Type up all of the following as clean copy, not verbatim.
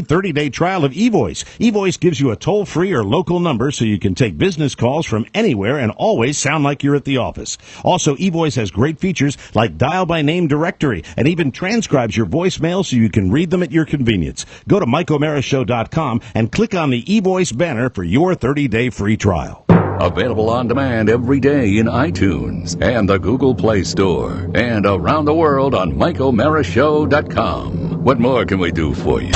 30-day trial of eVoice. eVoice gives you a toll-free or local number so you can take business calls from anywhere and always sound like you're at the office. Also, eVoice has great features like dial-by-name directory and even transcribes your voicemail so you can read them at your convenience. Go to MikeOmaraShow.com and click on the eVoice banner for your 30-day free trial. Available on demand every day in iTunes and the Google Play Store and around the world on MikeOmaraShow.com. What more can we do for you?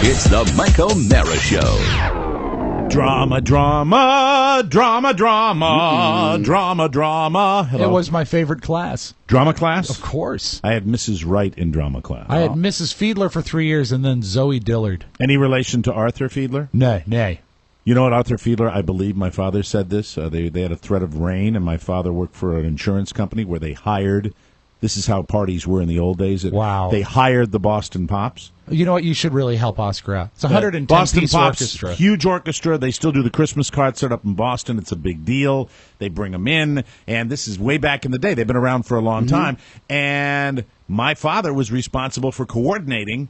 It's the Mike O'Mara Show. Drama, drama, drama, drama, drama, drama. Hello. It was my favorite class. Drama class? Of course. I had Mrs. Wright in drama class. I had Mrs. Fiedler for 3 years and then Zoe Dillard. Any relation to Arthur Fiedler? Nay. You know what, Arthur Fiedler, I believe my father said this. They had a threat of rain, and my father worked for an insurance company where they hired, this is how parties were in the old days. Wow. They hired the Boston Pops. You know what? You should really help Oscar out. It's a 110-piece orchestra. Huge orchestra. They still do the Christmas concert up in Boston. It's a big deal. They bring them in, and this is way back in the day. They've been around for a long time. And my father was responsible for coordinating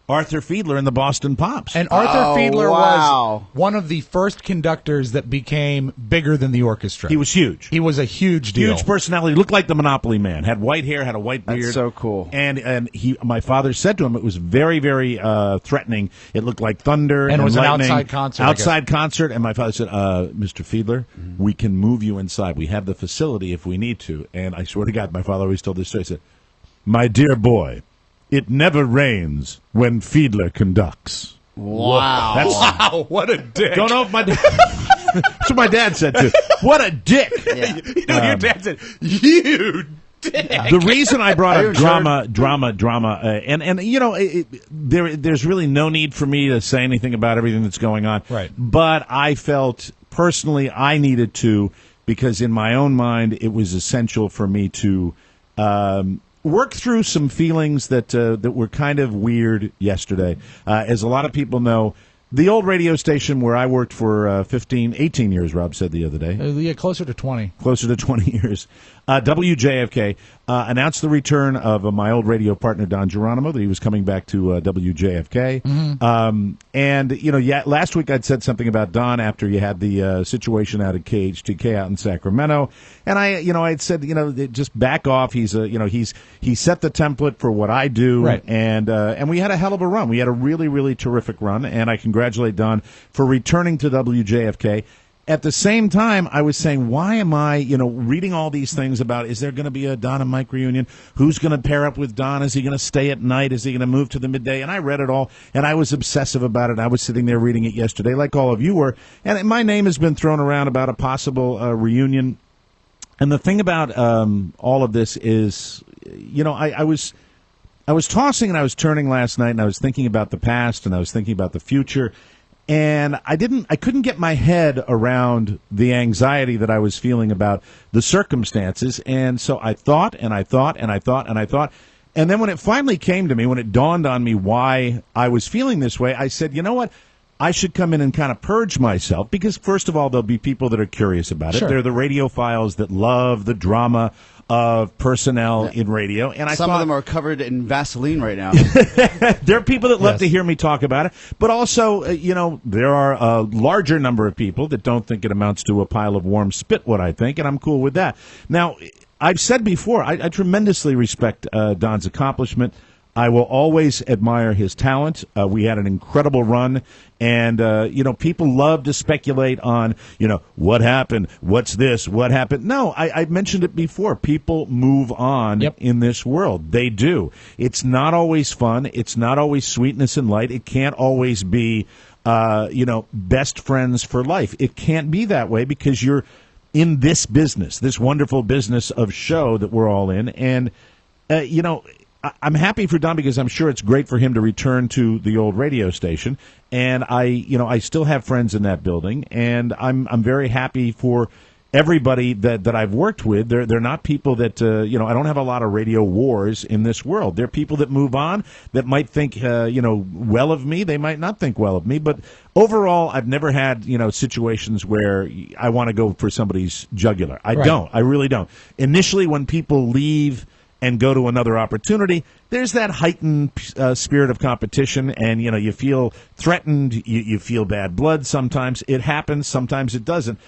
Arthur Fiedler and the Boston Pops. And Arthur Fiedler was one of the first conductors that became bigger than the orchestra. He was huge. He was a huge deal. Huge personality. Looked like the Monopoly Man. Had white hair, had a white beard. That's so cool. And my father said to him, it was very, very threatening. It looked like thunder and it was lightning. an outside concert. Outside concert. And my father said, Mr. Fiedler, we can move you inside. We have the facility if we need to. And I swear to God, my father always told this story. He said, my dear boy, it never rains when Fiedler conducts. Wow. Wow, what a dick. Don't know if my dad... That's what my dad said, too. What a dick. Yeah. You know, your dad said, you dick. The reason I brought up drama, and you know, there's really no need for me to say anything about everything that's going on. Right. But I felt, personally, I needed to, because in my own mind, it was essential for me to... work through some feelings that were kind of weird yesterday. As a lot of people know, the old radio station where I worked for 18 years, Rob said the other day. Yeah, closer to 20. Closer to 20 years. WJFK announced the return of my old radio partner, Don Geronimo, that he was coming back to WJFK. Mm-hmm. And, you know, last week I'd said something about Don after you had the situation out at KHTK out in Sacramento. And I'd said, just back off. He set the template for what I do. Right. And we had a hell of a run. We had a really, really terrific run. And I congratulate Don for returning to WJFK. At the same time, I was saying, why am I, reading all these things about, is there going to be a Don and Mike reunion? Who's going to pair up with Don? Is he going to stay at night? Is he going to move to the midday? And I read it all, and I was obsessive about it. I was sitting there reading it yesterday, like all of you were. And my name has been thrown around about a possible reunion. And the thing about all of this is, I was tossing and I was turning last night, and I was thinking about the past, and I was thinking about the future. And I couldn't get my head around the anxiety that I was feeling about the circumstances. And so I thought, and I thought, and I thought, and I thought. And then when it finally came to me, when it dawned on me why I was feeling this way, I said, you know what? I should come in and kind of purge myself, because first of all, there'll be people that are curious about it. Sure. They're the radiophiles that love the drama of personnel in radio. And Some of them are covered in Vaseline right now. There are people that love to hear me talk about it, but also, there are a larger number of people that don't think it amounts to a pile of warm spit, what I think, and I'm cool with that. Now, I've said before, I tremendously respect Don's accomplishment. I will always admire his talent. We had an incredible run, and, people love to speculate on, what happened, what's this, what happened. No, I mentioned it before. People move on in this world. They do. It's not always fun. It's not always sweetness and light. It can't always be, best friends for life. It can't be that way because you're in this business, this wonderful business of show that we're all in, and, I'm happy for Don because I'm sure it's great for him to return to the old radio station, and I still have friends in that building, and I'm very happy for everybody that I've worked with. They're not people that I don't have a lot of radio wars in this world. They're people that move on, that might think well of me. They might not think well of me, but overall, I've never had situations where I want to go for somebody's jugular. I don't. I really don't. Initially, when people leave and go to another opportunity, there's that heightened spirit of competition, and you feel threatened, you feel bad blood sometimes. It happens, sometimes it doesn't.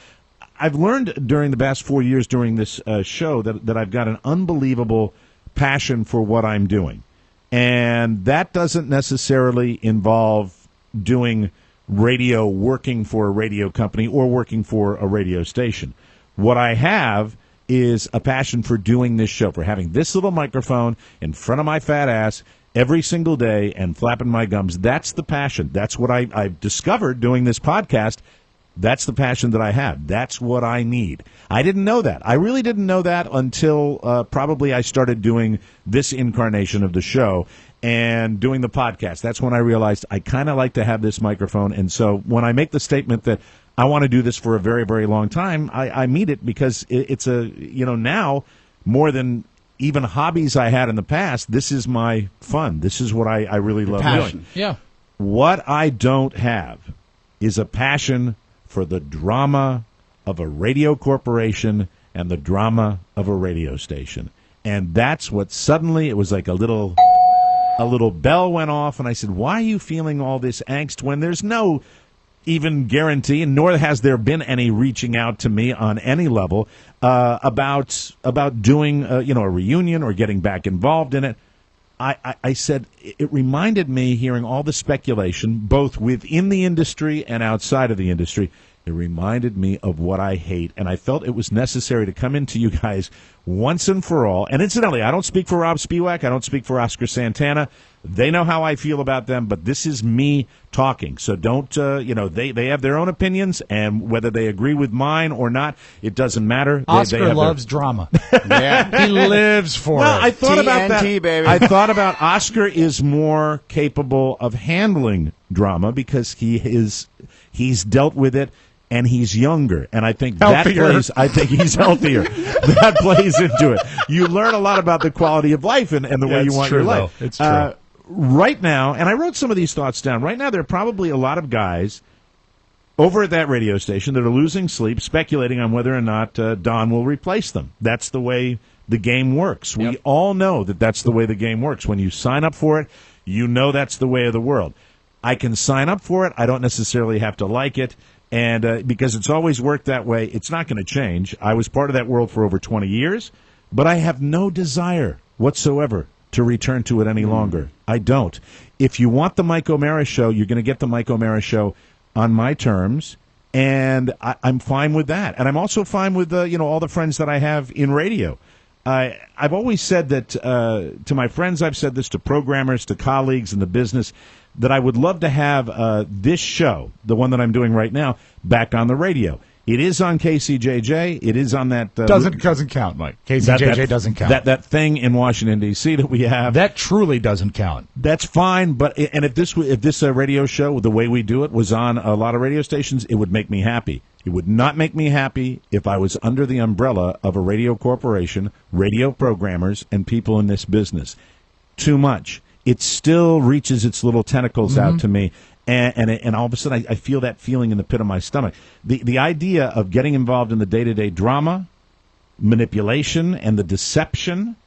I've learned during the past 4 years during this show that I've got an unbelievable passion for what I'm doing. And that doesn't necessarily involve doing radio, working for a radio company, or working for a radio station. What I have is a passion for doing this show, for having this little microphone in front of my fat ass every single day and flapping my gums. That's the passion. That's what I've discovered doing this podcast. That's the passion that I have. That's what I need. I didn't know that. I really didn't know that until probably I started doing this incarnation of the show and doing the podcast. That's when I realized I kind of like to have this microphone. And so when I make the statement that I want to do this for a very, very long time, I mean it, because it's now more than even hobbies I had in the past, this is my fun. This is what I really love doing. Yeah. What I don't have is a passion for the drama of a radio corporation and the drama of a radio station. And that's what suddenly, it was like a little bell went off, and I said, why are you feeling all this angst when there's no even guarantee, and nor has there been any reaching out to me on any level about doing a reunion or getting back involved in it. I said it reminded me, hearing all the speculation, both within the industry and outside of the industry, it reminded me of what I hate, and I felt it was necessary to come into you guys once and for all. And incidentally, I don't speak for Rob Spiewak. I don't speak for Oscar Santana. They know how I feel about them, but this is me talking. So don't, they have their own opinions, and whether they agree with mine or not, it doesn't matter. Oscar loves drama. Yeah. He lives for it. I thought about that. TNT, baby. I thought about Oscar is more capable of handling drama because he's dealt with it. And he's younger, and I think I think he's healthier. That plays into it. You learn a lot about the quality of life and the way you want your life. It's true. Right now, and I wrote some of these thoughts down, right now there are probably a lot of guys over at that radio station that are losing sleep, speculating on whether or not Don will replace them. That's the way the game works. Yep. We all know that that's the way the game works. When you sign up for it, you know that's the way of the world. I can sign up for it. I don't necessarily have to like it. And because it's always worked that way, it's not going to change. I was part of that world for over 20 years, but I have no desire whatsoever to return to it any longer. I don't. If you want the Mike O'Mara Show, you're going to get the Mike O'Mara Show on my terms, and I'm fine with that. And I'm also fine with all the friends that I have in radio. I've always said that to my friends, I've said this to programmers, to colleagues in the business, that I would love to have this show, the one that I'm doing right now, back on the radio. It is on KCJJ. It is on that... doesn't count, Mike. KCJJ doesn't count. That thing in Washington, D.C. that we have. That truly doesn't count. That's fine, but if this radio show, the way we do it, was on a lot of radio stations, it would make me happy. It would not make me happy if I was under the umbrella of a radio corporation, radio programmers, and people in this business. Too much. It still reaches its little tentacles out to me, and all of a sudden I feel that feeling in the pit of my stomach. The idea of getting involved in the day-to-day drama, manipulation, and the deception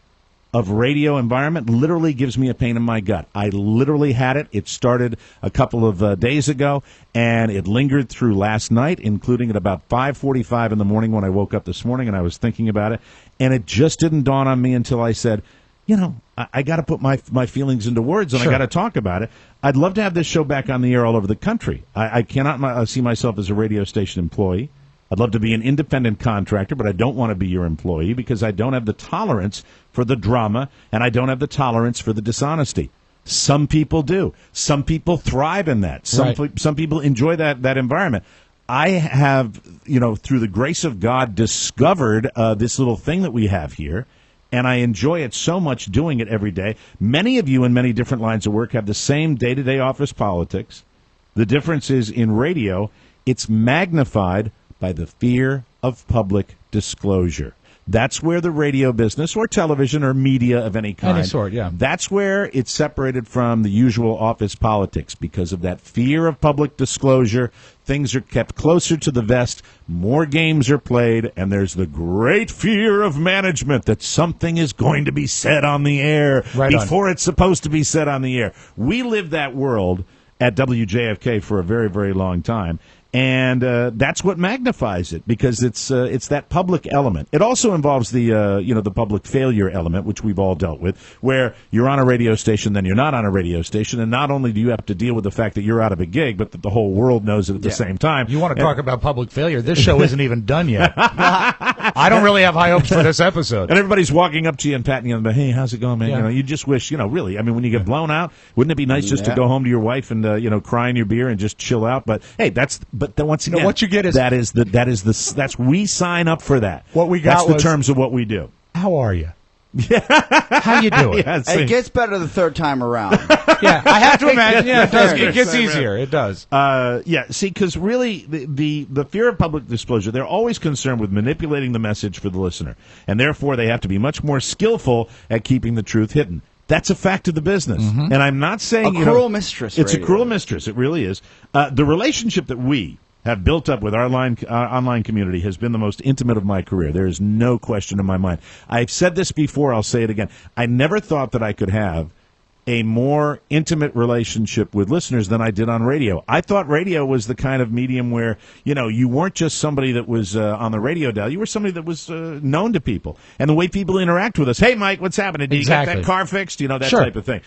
of radio environment literally gives me a pain in my gut. I literally had it. It started a couple of days ago, and it lingered through last night, including at about 5:45 in the morning when I woke up this morning, and I was thinking about it, and it just didn't dawn on me until I said, I got to put my feelings into words, and Sure. I got to talk about it. I'd love to have this show back on the air all over the country. I cannot see myself as a radio station employee. I'd love to be an independent contractor, but I don't want to be your employee because I don't have the tolerance for the drama, and I don't have the tolerance for the dishonesty. Some people do. Some people thrive in that. Some people enjoy that environment. I have, through the grace of God, discovered this little thing that we have here, and I enjoy it so much doing it every day. Many of you in many different lines of work have the same day-to-day office politics. The difference is in radio, it's magnified by the fear of public disclosure. That's where the radio business or television or media of any kind, Any sort, yeah. that's where it's separated from the usual office politics because of that fear of public disclosure. Things are kept closer to the vest, more games are played, and there's the great fear of management that something is going to be said on the air before it's supposed to be said on the air. We lived that world at WJFK for a very, very long time. And that's what magnifies it because it's that public element. It also involves the the public failure element, which we've all dealt with, where you're on a radio station, then you're not on a radio station, and not only do you have to deal with the fact that you're out of a gig, but that the whole world knows it at the same time. You want to talk about public failure? This show isn't even done yet. I don't really have high hopes for this episode. And everybody's walking up to you and patting you on the back. Hey, how's it going, man? Yeah. You just wish, really. I mean, when you get blown out, wouldn't it be nice just to go home to your wife and cry in your beer and just chill out? But hey, but then once again, what you get is that's we sign up for that. What we got that's the was, terms of what we do. How are you? How you doing? It gets better the third time around. Yeah, I have to imagine. Yeah, it does. It gets Same easier. It does. See, because really, the fear of public disclosure, they're always concerned with manipulating the message for the listener, and therefore they have to be much more skillful at keeping the truth hidden. That's a fact of the business, and I'm not saying a cruel mistress. It's a cruel mistress. It really is. The relationship that we have built up with our online community has been the most intimate of my career. There is no question in my mind. I've said this before. I'll say it again. I never thought that I could have a more intimate relationship with listeners than I did on radio. I thought radio was the kind of medium where, you weren't just somebody that was on the radio dial. You were somebody that was known to people. And the way people interact with us, hey, Mike, what's happening? Did you get that car fixed? That type of thing.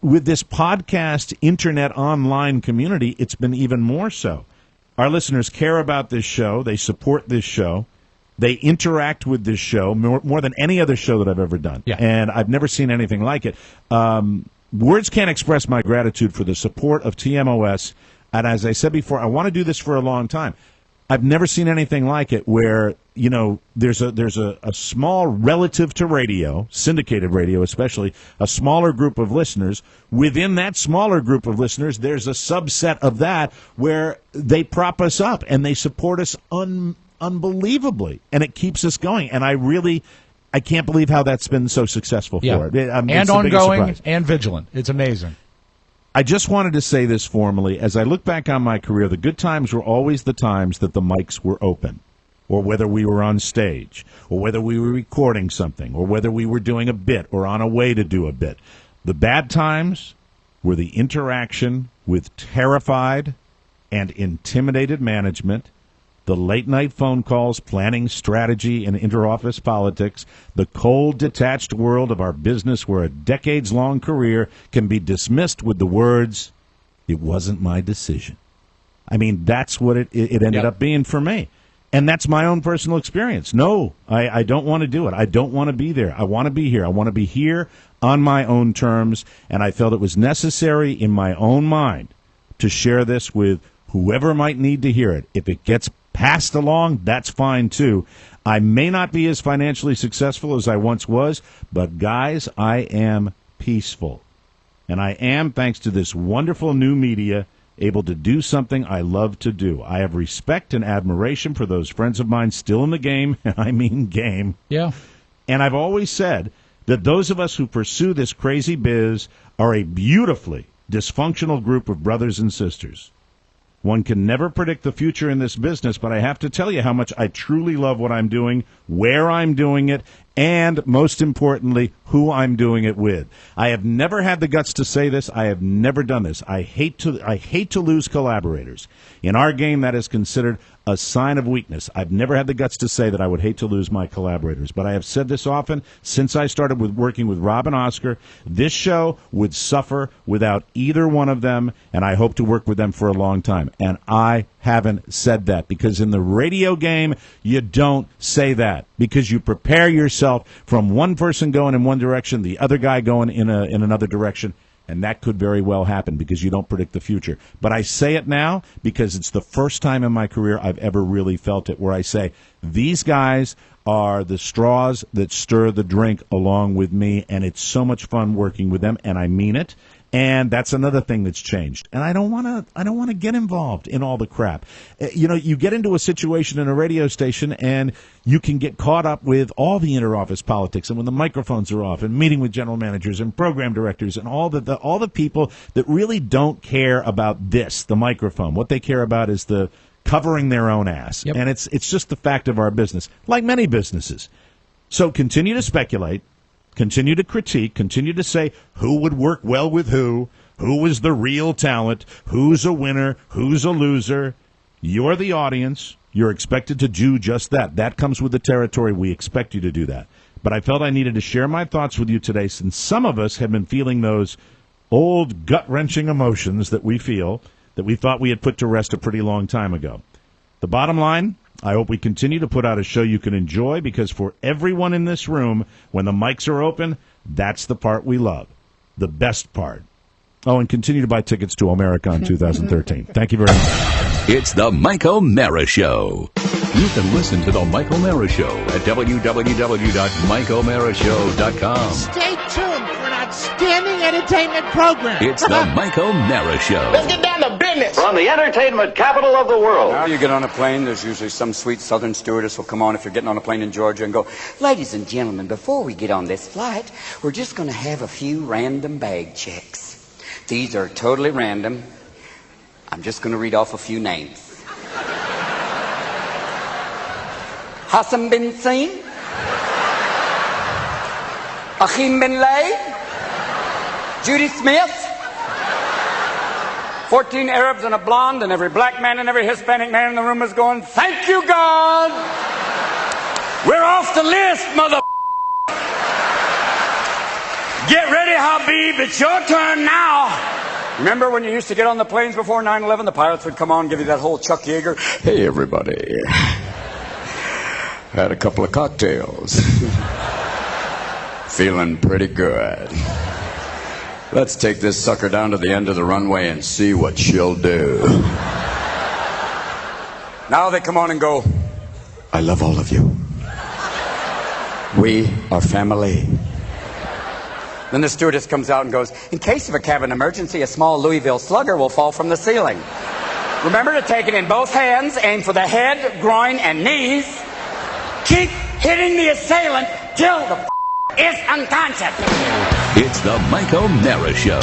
With this podcast, internet, online community, it's been even more so. Our listeners care about this show. They support this show. They interact with this show more than any other show that I've ever done. Yeah. And I've never seen anything like it. Words can't express my gratitude for the support of TMOS. And as I said before, I want to do this for a long time. I've never seen anything like it where, there's a small, relative to radio, syndicated radio especially, a smaller group of listeners. Within that smaller group of listeners, there's a subset of that where they prop us up and they support us unbelievably. And it keeps us going. And I can't believe how that's been so successful for it. And ongoing and vigilant. It's amazing. I just wanted to say this formally. As I look back on my career, the good times were always the times that the mics were open, or whether we were on stage, or whether we were recording something, or whether we were doing a bit or on a way to do a bit. The bad times were the interaction with terrified and intimidated management, the late-night phone calls, planning strategy and interoffice politics, the cold, detached world of our business where a decades-long career can be dismissed with the words, "It wasn't my decision." I mean, that's what it ended up being for me. And that's my own personal experience. No, I don't want to do it. I don't want to be there. I want to be here. I want to be here on my own terms, and I felt it was necessary in my own mind to share this with whoever might need to hear it. If it gets passed along, that's fine too. I may not be as financially successful as I once was, but guys, I am peaceful. And I am, thanks to this wonderful new media, able to do something I love to do. I have respect and admiration for those friends of mine still in the game, and I mean game. Yeah. And I've always said that those of us who pursue this crazy biz are a beautifully dysfunctional group of brothers and sisters. One can never predict the future in this business, but I have to tell you how much I truly love what I'm doing, where I'm doing it, and most importantly, who I'm doing it with. I have never had the guts to say this. I have never done this. I hate to lose collaborators. In our game, that is considered a sign of weakness. I've never had the guts to say that I would hate to lose my collaborators, but I have said this often since I started working with Rob and Oscar. This show would suffer without either one of them, and I hope to work with them for a long time. And I haven't said that because in the radio game, you don't say that because you prepare yourself from one person going in one direction, the other guy going in another direction. And that could very well happen because you don't predict the future. But I say it now because it's the first time in my career I've ever really felt it where I say, these guys are the straws that stir the drink along with me, and it's so much fun working with them, and I mean it. And that's another thing that's changed. And I don't want to get involved in all the crap. You get into a situation in a radio station and you can get caught up with all the interoffice politics and when the microphones are off and meeting with general managers and program directors and all the people that really don't care about the microphone. What they care about is the covering their own ass. Yep. And it's just the fact of our business, like many businesses. So continue to speculate. Continue to critique, continue to say who would work well with who is the real talent, who's a winner, who's a loser. You're the audience. You're expected to do just that. That comes with the territory. We expect you to do that. But I felt I needed to share my thoughts with you today since some of us have been feeling those old gut-wrenching emotions that we feel that we thought we had put to rest a pretty long time ago. The bottom line, I hope we continue to put out a show you can enjoy because for everyone in this room, when the mics are open, that's the part we love, the best part. Oh, and continue to buy tickets to Omericon 2013. Thank you very much. It's the Mike O'Mara Show. You can listen to the Mike O'Mara Show at www.mikeomarashow.com. Stay tuned for an outstanding entertainment program. It's the Mike O'Mara Show. Let's get down to business. From the entertainment capital of the world. Now you get on a plane, there's usually some sweet southern stewardess will come on if you're getting on a plane in Georgia and go, ladies and gentlemen, before we get on this flight, we're just going to have a few random bag checks. These are totally random. I'm just going to read off a few names. Hassan bin Seen, Achim bin Laden, Judy Smith, 14 Arabs and a blonde, and every black man and every Hispanic man in the room is going, thank you, God. We're off the list, mother. Get ready, Habib. It's your turn now. Remember when you used to get on the planes before 9/11? The pilots would come on and give you that whole Chuck Yeager. Hey, everybody. Had a couple of cocktails. Feeling pretty good. Let's take this sucker down to the end of the runway and see what she'll do. Now they come on and go, I love all of you. We are family. Then the stewardess comes out and goes, in case of a cabin emergency, a small Louisville slugger will fall from the ceiling. Remember to take it in both hands, aim for the head, groin, and knees. Keep hitting the assailant till the is unconscious. It's the Mike O'Mara Show.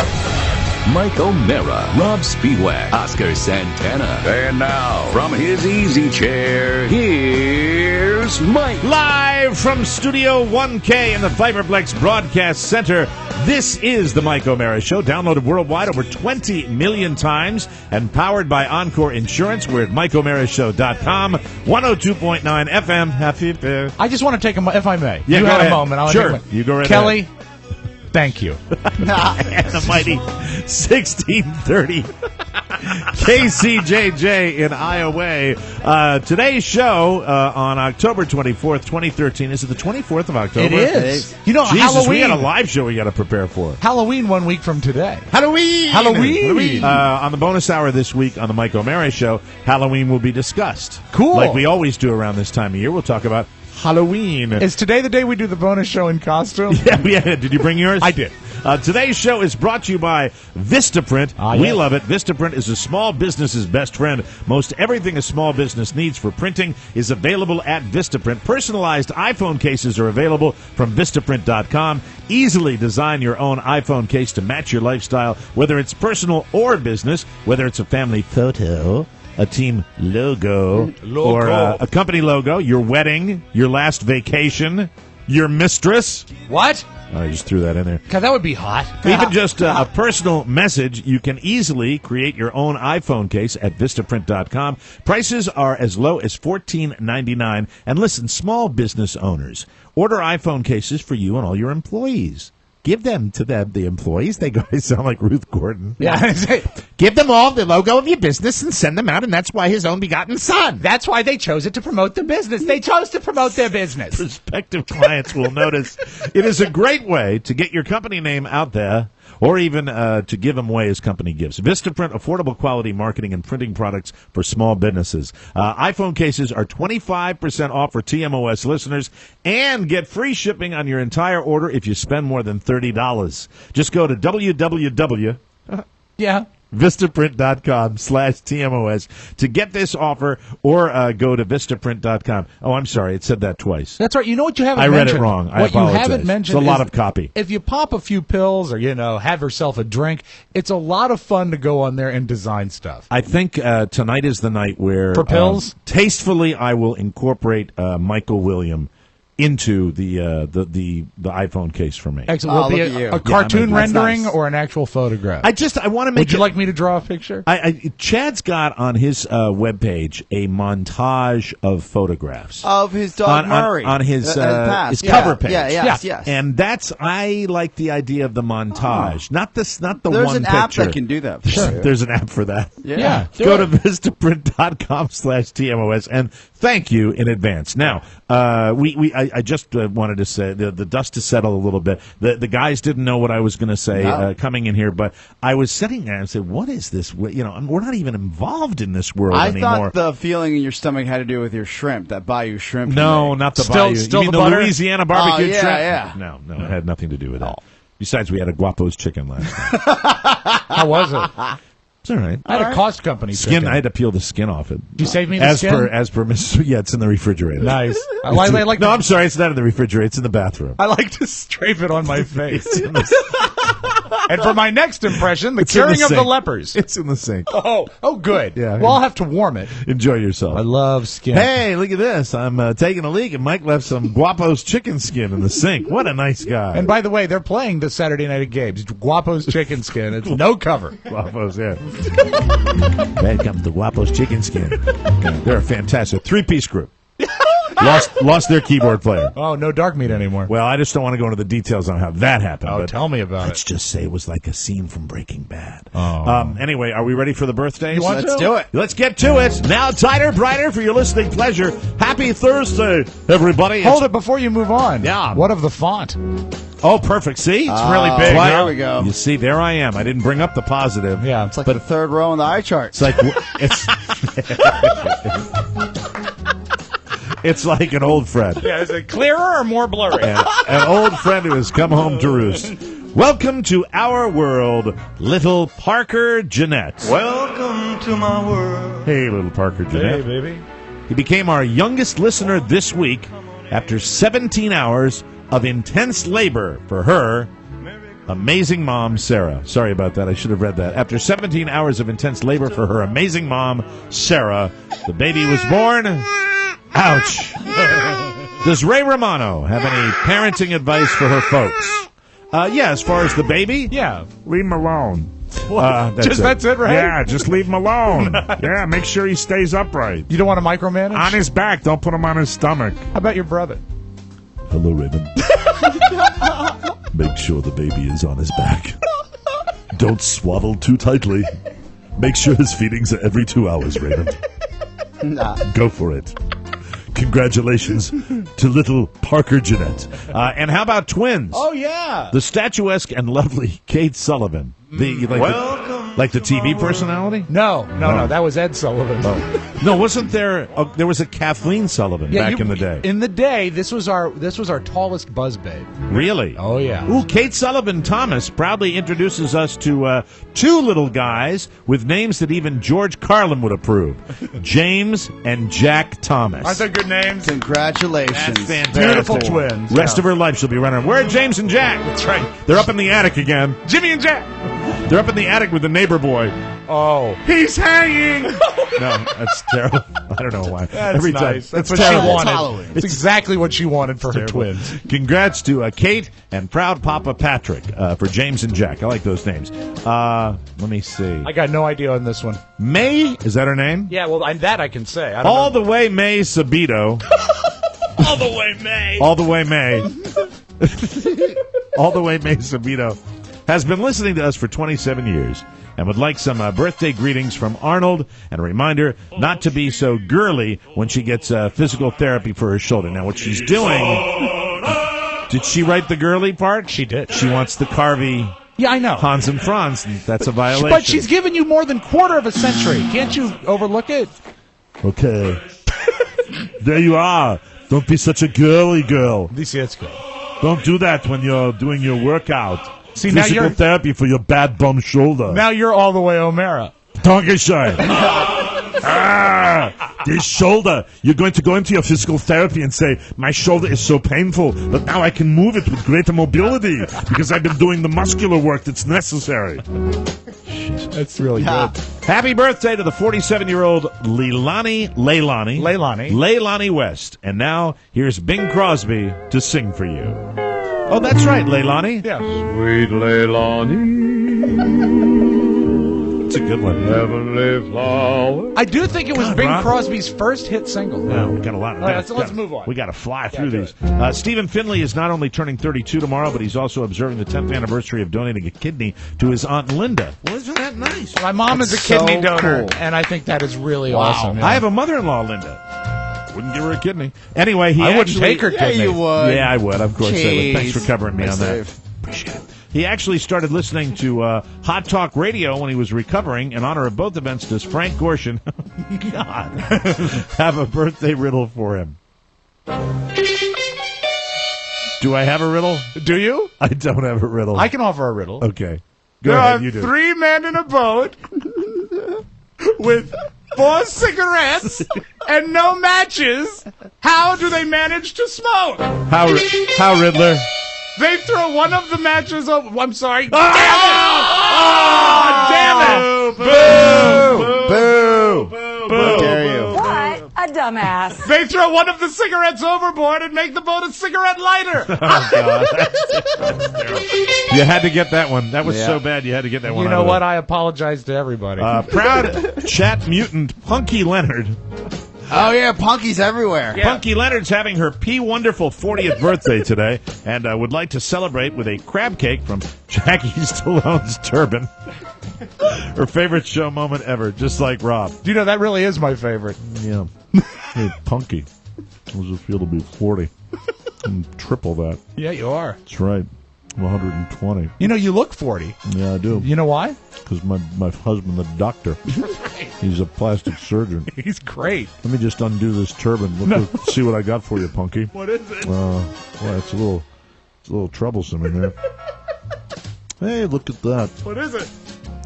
Mike O'Mara, Rob Speedwack, Oscar Santana. And now, from his easy chair, here's Mike. Live from Studio 1K in the Fiberplex Broadcast Center, this is the Mike O'Mara Show, downloaded worldwide over 20 million times and powered by Encore Insurance. We're at MikeO'MaraShow.com, 102.9 FM. Happy birthday. I just want to take if I may. Yeah, you go had ahead. a moment. Sure, you go right Kelly, ahead. thank you. And the mighty 1630 KCJJ in Iowa. Today's show on October 24th, 2013. Is it the 24th of October? It is. You know, Jesus, Halloween. we got a live show we got to prepare for. Halloween 1 week from today. Halloween. On the bonus hour this week on the Mike O'Mara Show, Halloween will be discussed. Cool. Like we always do around this time of year. We'll talk about Halloween. Is today the day we do the bonus show in costume? Yeah. Did you bring yours? I did. Today's show is brought to you by Vistaprint. We love it. Vistaprint is a small business's best friend. Most everything a small business needs for printing is available at Vistaprint. Personalized iPhone cases are available from Vistaprint.com. Easily design your own iPhone case to match your lifestyle, whether it's personal or business, whether it's a family photo, a team logo, or a company logo, your wedding, your last vacation, your mistress. What? I just threw that in there. God, that would be hot. Even just a personal message, you can easily create your own iPhone case at Vistaprint.com. Prices are as low as $14.99. And listen, small business owners, order iPhone cases for you and all your employees. Give them to the employees. They sound like Ruth Gordon. Yeah. Give them all the logo of your business and send them out, and that's why his own begotten son. That's why they chose it to promote the business. They chose to promote their business. Prospective clients will notice. It is a great way to get your company name out there or even to give them away as company gifts. Vistaprint, affordable quality marketing and printing products for small businesses. iPhone cases are 25% off for TMOS listeners and get free shipping on your entire order if you spend more than $30. Just go to www. Vistaprint.com/TMOS to get this offer, or go to Vistaprint.com. Oh, I'm sorry. It said that twice. That's right. You know what you haven't I mentioned? read it wrong. I what apologize. you haven't mentioned It's a lot is of copy. If you pop a few pills or, have yourself a drink, it's a lot of fun to go on there and design stuff. I think tonight is the night where, for pills, tastefully, I will incorporate Michael William into the iPhone case for me. Excellent. Will it be a cartoon rendering or an actual photograph? I want to make. Would you like me to draw a picture? Chad's got on his webpage a montage of photographs of his dog Murray on his cover page. Yes. And I like the idea of the montage, not the There's one an picture. app that can do that. There's an app for that. Yeah. Go to Vistaprint.com/TMOS and thank you in advance. Now, I just wanted to say the dust has settled a little bit. The guys didn't know what I was going to say coming in here, but I was sitting there and said, "What is this? We're not even involved in this world anymore." I thought the feeling in your stomach had to do with your shrimp, that Bayou shrimp. No, not the Bayou. Still you mean the the butter? Louisiana barbecue shrimp? Yeah. No, it had nothing to do with that. Besides, we had a Guapo's chicken last night. How was it? It's all right. I had a cost company Skin. chicken. I had to peel the skin off it. Did you save me the skin? As per Miss. Yeah, it's in the refrigerator. Nice. I'm sorry. It's not in the refrigerator. It's in the bathroom. I like to strafe it on my face. And for my next impression, the It's in the curing of the sink. lepers. It's in the sink. Oh, good. Yeah. Well, I'll have to warm it. Enjoy yourself. I love skin. Hey, look at this. I'm taking a leak, and Mike left some Guapo's chicken skin in the sink. What a nice guy. And by the way, they're playing this Saturday night at Gabe's. Guapo's Chicken Skin. It's no cover. Guapo's, yeah. Welcome to Guapo's Chicken Skin. They're a fantastic three-piece group. Lost their keyboard player. Oh, no dark meat anymore. Well, I just don't want to go into the details on how that happened. Oh, but tell me about let's it. just say it was like a scene from Breaking Bad. Oh. Anyway, are we ready for the birthdays? Let's do it. Let's get to it. Now, tighter, brighter for your listening pleasure. Happy Thursday, everybody. Hold it before you move on. Yeah. What of the font? Oh, perfect. See? It's really big. Well, There we go. You see, there I am. I didn't bring up the positive. Yeah. It's like the third row on the eye chart. It's like it's like an old friend. Yeah, is it clearer or more blurry? An old friend who has come home to roost. Welcome to our world, little Parker Jeanette. Welcome to my world. Hey, little Parker Jeanette. Hey, baby. He became our youngest listener this week after 17 hours of intense labor for her amazing mom, Sarah. Sorry about that. I should have read that. After 17 hours of intense labor for her amazing mom, Sarah, the baby was born. Ouch. Does Ray Romano have any parenting advice for her folks? Yeah, as far as the baby? Yeah. Leave him alone. That's it, right? Yeah, just leave him alone. Yeah, make sure he stays upright. You don't want to micromanage? On his back, don't put him on his stomach. How about your brother? Hello, Raymond. Make sure the baby is on his back. Don't swaddle too tightly. Make sure his feedings are every 2 hours, Raymond. Nah. Go for it. Congratulations to little Parker Jeanette. And how about twins? Oh, yeah. The statuesque and lovely Kate Sullivan. Like the TV personality? No. That was Ed Sullivan. No, wasn't there? There was a Kathleen Sullivan back in the day. In the day, this was our tallest buzz babe. Really? Oh, yeah. Ooh, Kate Sullivan Thomas proudly introduces us to two little guys with names that even George Carlin would approve. James and Jack Thomas. Aren't they good names? Congratulations. That's fantastic. Beautiful twins. Rest of her life she'll be running. Where are James and Jack? That's right. They're up in the attic again. Jimmy and Jack. They're up in the attic with the neighbor boy. Oh. He's hanging. No, that's terrible. I don't know why. That's Every nice. time. That's what terrible. she wanted. Halloween. It's exactly what she wanted for her Terrible. twins. Congrats to Kate and proud Papa Patrick for James and Jack. I like those names. Let me see. I got no idea on this one. May, is that her name? Yeah, well, that I can say. All the way May Sabito. All the way, May. All the way May. All the way May Sabito has been listening to us for 27 years and would like some birthday greetings from Arnold and a reminder not to be so girly when she gets physical therapy for her shoulder. Now, what she's doing, did she write the girly part? She did. She wants the Carvey Yeah, I know. Hans and Franz. That's a violation. But she's given you more than quarter of a century. Can't you overlook it? Okay. There you are. Don't be such a girly girl. It's good. Don't do that when you're doing your workout. See, now Physical therapy for your bad bum shoulder. Now you're all the way O'Mara. Dankeschön. This shoulder. You're going to go into your physical therapy and say, my shoulder is so painful, but now I can move it with greater mobility because I've been doing the muscular work that's necessary. That's really good. Happy birthday to the 47-year-old Leilani West. And now, here's Bing Crosby to sing for you. Oh, that's right, Leilani. Yeah. Sweet Leilani. It's a good one. Heavenly flower. I do think it was God, Bing Rob. Crosby's first hit single. Yeah, we got a lot. All right, let's move on. We got to fly Yeah, through do these. Stephen Finley is not only turning 32 tomorrow, but he's also observing the 10th anniversary of donating a kidney to his Aunt Linda. Well, isn't that nice? My mom is a so kidney donor, cool. and I think that is really awesome. Yeah. I have a mother-in-law, Linda. Wouldn't give her a kidney. Anyway, he I wouldn't actually, take her kidney. you would. Yeah, I would. Of course I would. Thanks for covering me on that. Save. Appreciate it. He actually started listening to Hot Talk Radio when he was recovering. In honor of both events, does Frank Gorshin God, have a birthday riddle for him? Do I have a riddle? Do you? I don't have a riddle. I can offer a riddle. Okay. Go There ahead, are you do. 3 men in a boat with 4 cigarettes and no matches. How do they manage to smoke? How, Riddler? They throw one of the matches over. I'm sorry. Oh, Damn it! Boo! How dare you? What a dumbass. They throw one of the cigarettes overboard and make the boat a cigarette lighter. Oh, God. That's terrible. You had to get that one. That was Yeah. so bad you had to get that one You out know of what? there. I apologize to everybody. Proud chat mutant Punky Leonard. Oh, yeah, Punky's everywhere. Punky Leonard's having her Wonderful 40th birthday today and would like to celebrate with a crab cake from Jackie Stallone's turban. Her favorite show moment ever, just like Rob. Do you know that really is my favorite? Yeah. Hey, Punky. How does it feel to be 40? I'm triple that. Yeah, you are. That's right. I'm 120. You know, you look 40. Yeah, I do. You know why? Because my husband, the doctor, he's a plastic surgeon. He's great. Let me just undo this turban. See what I got for you, Punky. What is it? Well, it's a little troublesome in there. Hey, look at that. What is it?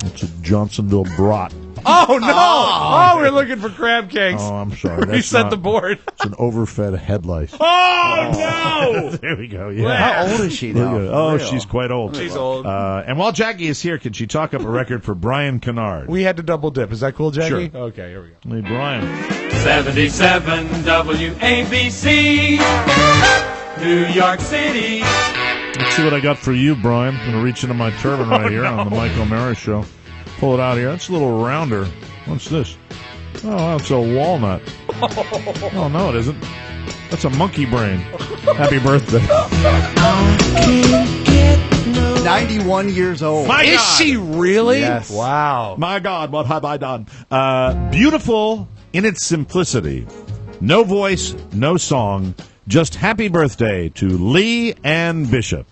It's a Johnsonville brat. Oh, no! Oh, we're looking for crab cakes. Oh, I'm sorry. That's Reset not- the board. It's an overfed head lice. Oh, no! There we go. Yeah. How old is she now? Look at it. Oh, she's quite old. She's old. And while Jackie is here, can she talk up a record for Brian Kennard? We had to double dip. Is that cool, Jackie? Sure. Okay, here we go. Hey, Brian. 77 WABC, New York City. Let's see what I got for you, Brian. I'm going to reach into my turban right here on the Mike O'Mara Show. Pull it out here. That's a little rounder. What's this? Oh, that's a walnut. Oh, no, it isn't. That's a monkey brain. Happy birthday. 91 years old. My Is God. she really? Yes. Wow. My God, what have I done? Beautiful in its simplicity. No voice, no song. Just happy birthday to Lee Ann Bishop.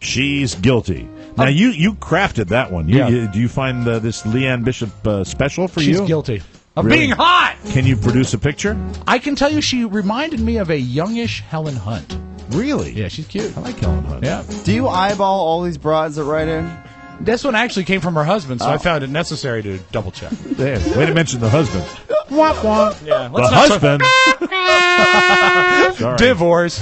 She's guilty. Now, you crafted that one. Yeah. Do you find this Lee Ann Bishop special for She's you? guilty. Of Really? being hot! Can you produce a picture? I can tell you she reminded me of a youngish Helen Hunt. Really? Yeah, she's cute. I like Helen Hunt. Yeah. Do you eyeball all these broads that write in? This one actually came from her husband, so I found it necessary to double check. There. Way to mention the husband. Wah, wah. Yeah, The husband. Sorry. Divorce.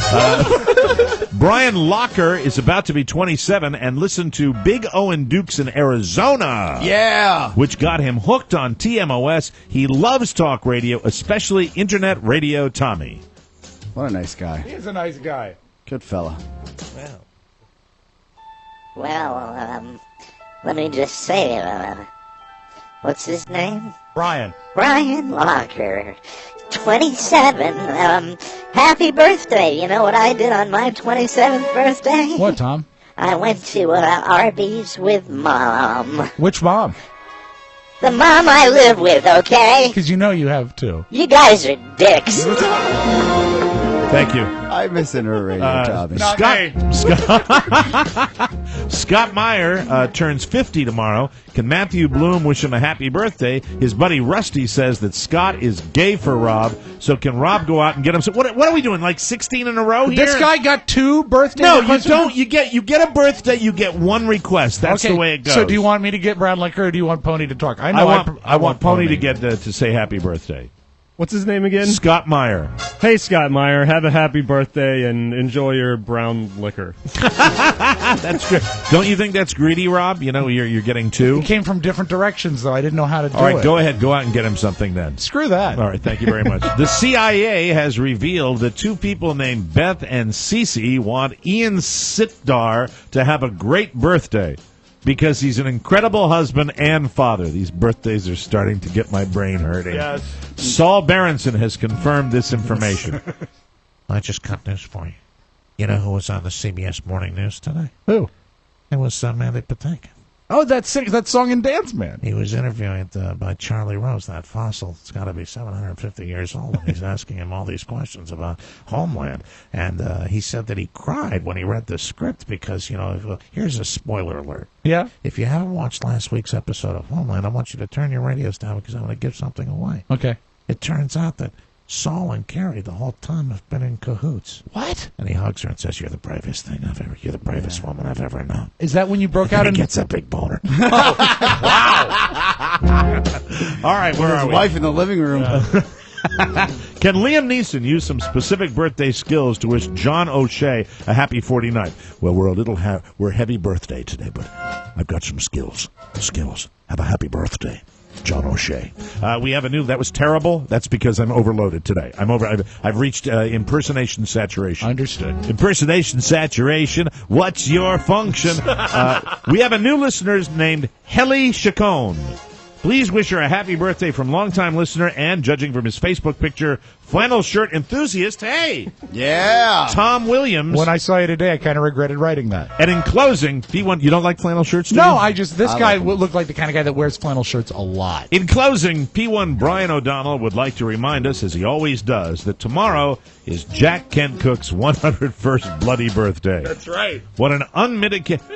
Brian Locker is about to be 27 and listen to Big Owen Dukes in Arizona. Yeah. Which got him hooked on TMOS. He loves talk radio, especially Internet Radio Tommy. What a nice guy. He's a nice guy. Good fella. Well, let me just say, what's his name? Brian. Brian Locker. 27. Happy birthday. You know what I did on my 27th birthday? What, Tom? I went to Arby's with Mom. Which mom? The mom I live with, okay? Because you know you have two. You guys are dicks. Thank you. I miss in her radio, Tommy. Scott Meyer turns 50 tomorrow. Can Matthew Bloom wish him a happy birthday? His buddy Rusty says that Scott is gay for Rob, so can Rob go out and get him? So what are we doing, like 16 in a row here? This guy got 2 birthday No, requests? you don't. You get a birthday, you get 1 request. That's okay, the way it goes. So do you want me to get Brad Licker, or do you want Pony to talk? I want Pony to get to say happy birthday. What's his name again? Scott Meyer. Hey, Scott Meyer, have a happy birthday and enjoy your brown liquor. That's good. Don't you think that's greedy, Rob? You know, you're getting 2. It came from different directions, though. I didn't know how to do it. All right, go ahead. Go out and get him something then. Screw that. All right, thank you very much. The CIA has revealed that 2 people named Beth and Cece want Ian Sitdar to have a great birthday because he's an incredible husband and father. These birthdays are starting to get my brain hurting. Yes. Saul Berenson has confirmed this information. I just got news for you. You know who was on the CBS Morning News today? Who? It was Mandy Patinkin. Oh, that song and dance man. He was interviewed by Charlie Rose, that fossil. It's got to be 750 years old, and he's asking him all these questions about Homeland. And he said that he cried when he read the script because, here's a spoiler alert. Yeah? If you haven't watched last week's episode of Homeland, I want you to turn your radios down because I'm going to give something away. Okay. It turns out that Saul and Carrie the whole time have been in cahoots. What? And he hugs her and says, you're the bravest woman I've ever known. Is that when you broke out and and he gets a big boner. Wow. All right, where are we? His wife in the living room. Can Liam Neeson use some specific birthday skills to wish John O'Shea a happy 49th? Well, we're heavy birthday today, but I've got some skills. Have a happy birthday, John O'Shea. We have a new. That was terrible. That's because I'm overloaded today. I've reached impersonation saturation. Understood. Impersonation saturation. What's your function? We have a new listener named Helly Chacon. Please wish her a happy birthday from longtime listener and, judging from his Facebook picture, flannel shirt enthusiast, hey! Yeah! Tom Williams. When I saw you today, I kind of regretted writing that. And in closing, P1, you don't like flannel shirts, do No, you? this guy looked like the kind of guy that wears flannel shirts a lot. In closing, P1 Brian O'Donnell would like to remind us, as he always does, that tomorrow is Jack Kent Cook's 101st bloody birthday. That's right. What an unmitigated,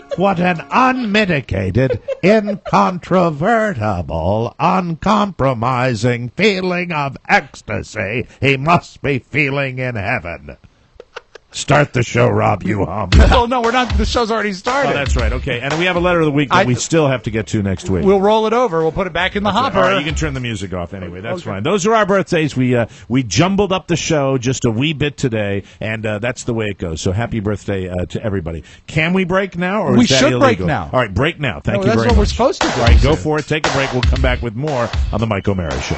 incontrovertible, uncompromising feeling of ecstasy he must be feeling in heaven. Start the show, Rob, you hum. Oh, no, we're not. The show's already started. Oh, that's right. Okay, and we have a letter of the week that we still have to get to next week. We'll roll it over. We'll put it back in the hopper. All right, you can turn the music off anyway. That's fine. Those are our birthdays. We jumbled up the show just a wee bit today, and that's the way it goes. So happy birthday to everybody. Can we break now, or we is that should illegal? break now. All right, break now. Thank you that's very what much. we're supposed to do. All right, go for it. Take a break. We'll come back with more on the Mike O'Mara Show.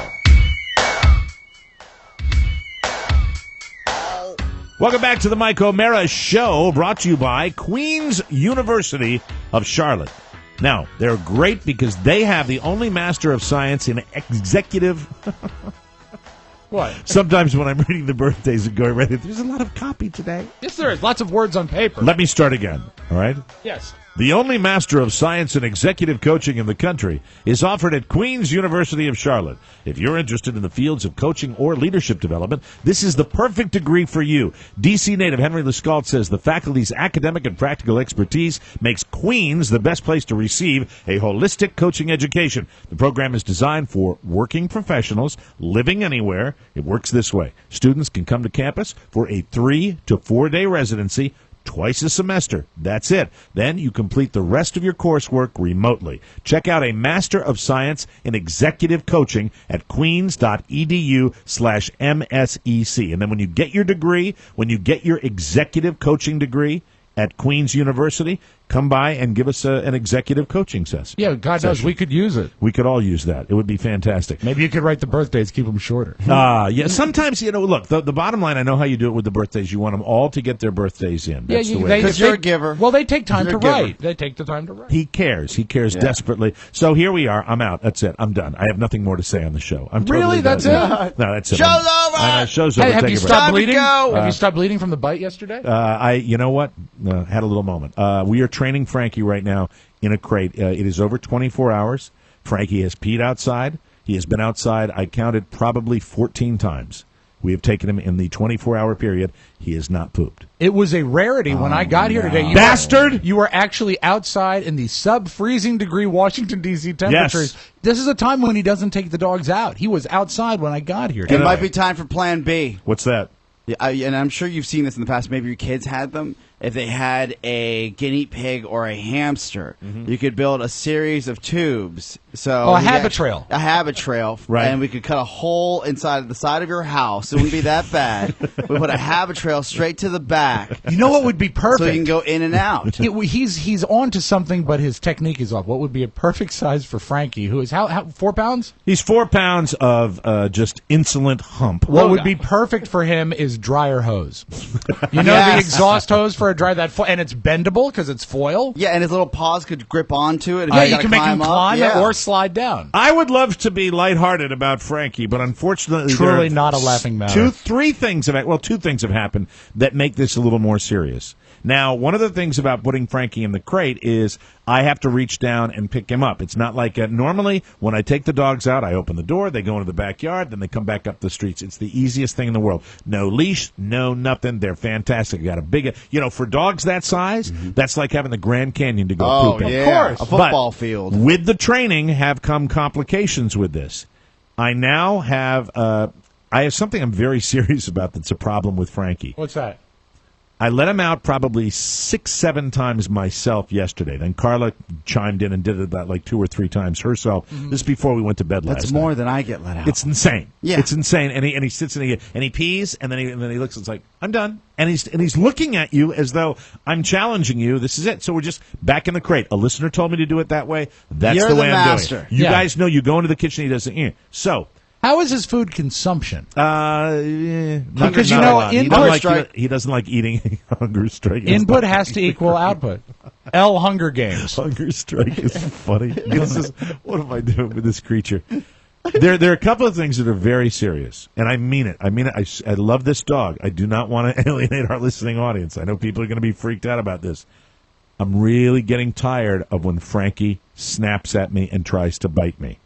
Welcome back to the Mike O'Mara Show, brought to you by Queen's University of Charlotte. Now, they're great because they have the only Master of Science in Executive... What? Sometimes when I'm reading the birthdays and going, there's a lot of copy today. Yes, there is. Lots of words on paper. Let me start again, all right? Yes. The only Master of Science in Executive Coaching in the country is offered at Queen's University of Charlotte. If you're interested in the fields of coaching or leadership development, this is the perfect degree for you. D.C. native Henry Lescault says the faculty's academic and practical expertise makes Queen's the best place to receive a holistic coaching education. The program is designed for working professionals living anywhere. It works this way. Students can come to campus for a 3 to 4 day residency twice a semester. That's it. Then you complete the rest of your coursework remotely. Check out a Master of Science in Executive Coaching at queens.edu/MSEC. And then when you get your degree, when you get your executive coaching degree at Queen's University, come by and give us an executive coaching session. Yeah, God knows we could use it. We could all use that. It would be fantastic. Maybe you could write the birthdays, keep them shorter. Yeah. Sometimes, look, the bottom line, I know how you do it with the birthdays. You want them all to get their birthdays in. That's the way. Because you're a giver. Well, they take time to write. They take the time to write. He cares. He cares desperately. So here we are. I'm out. That's it. I'm done. I have nothing more to say on the show. I'm really? Totally That's done. it? No, that's it. Show's over! Show's over. Hey, have Take you a break. stopped bleeding? Go. Have you stopped bleeding from the bite yesterday? You know what? Had a little moment. We are training Frankie right now in a crate. It is over 24 hours. Frankie has peed outside. He has been outside, I counted, probably 14 times. We have taken him in the 24-hour period. He has not pooped. It was a rarity when I got here today. Bastard! You were actually outside in the sub-freezing degree Washington, D.C. temperatures. Yes. This is a time when he doesn't take the dogs out. He was outside when I got here It today. might be time for Plan B. What's that? Yeah, and I'm sure you've seen this in the past. Maybe your kids had them. If they had a guinea pig or a hamster, you could build a series of tubes. So a habit trail. A habit trail. Right. And we could cut a hole inside the side of your house. It wouldn't be that bad. We put a habit trail straight to the back. You know what would be perfect? So you can go in and out. He's on to something, but his technique is off. What would be a perfect size for Frankie, who is how 4 pounds? He's 4 pounds of just insolent hump. What would be perfect for him is dryer hose. You know the exhaust hose for a dryer and it's bendable because it's foil. Yeah, and his little paws could grip onto it. Yeah, you can make him climb up. it or slide down. I would love to be lighthearted about Frankie, but unfortunately, Truly not a laughing matter. Two things have happened that make this a little more serious. Now, one of the things about putting Frankie in the crate is I have to reach down and pick him up. It's not like normally when I take the dogs out, I open the door, they go into the backyard, then they come back up the streets. It's the easiest thing in the world. No leash, no nothing. They're fantastic. Got a big, for dogs that size, that's like having the Grand Canyon to go poop in. Yeah. Of course. A football field. With the training have come complications with this. I now have I have something I'm very serious about that's a problem with Frankie. What's that? I let him out probably 6-7 times myself yesterday. Then Carla chimed in and did it about like 2 or 3 times herself. This is before we went to bed last That's night. more than I get let out. It's insane. Yeah. It's insane. And he sits and he pees and then he looks and it's like, I'm done. And he's looking at you as though I'm challenging you. This is it. So we're just back in the crate. A listener told me to do it that way. That's You're the way the I'm master. doing it. You guys know you go into the kitchen, he doesn't. So how is his food consumption? because he doesn't like eating. Hunger strike. Input has to equal output. Hunger Games. Hunger strike is funny. What am I doing with this creature? There are a couple of things that are very serious, and I mean it. I love this dog. I do not want to alienate our listening audience. I know people are going to be freaked out about this. I'm really getting tired of when Frankie snaps at me and tries to bite me.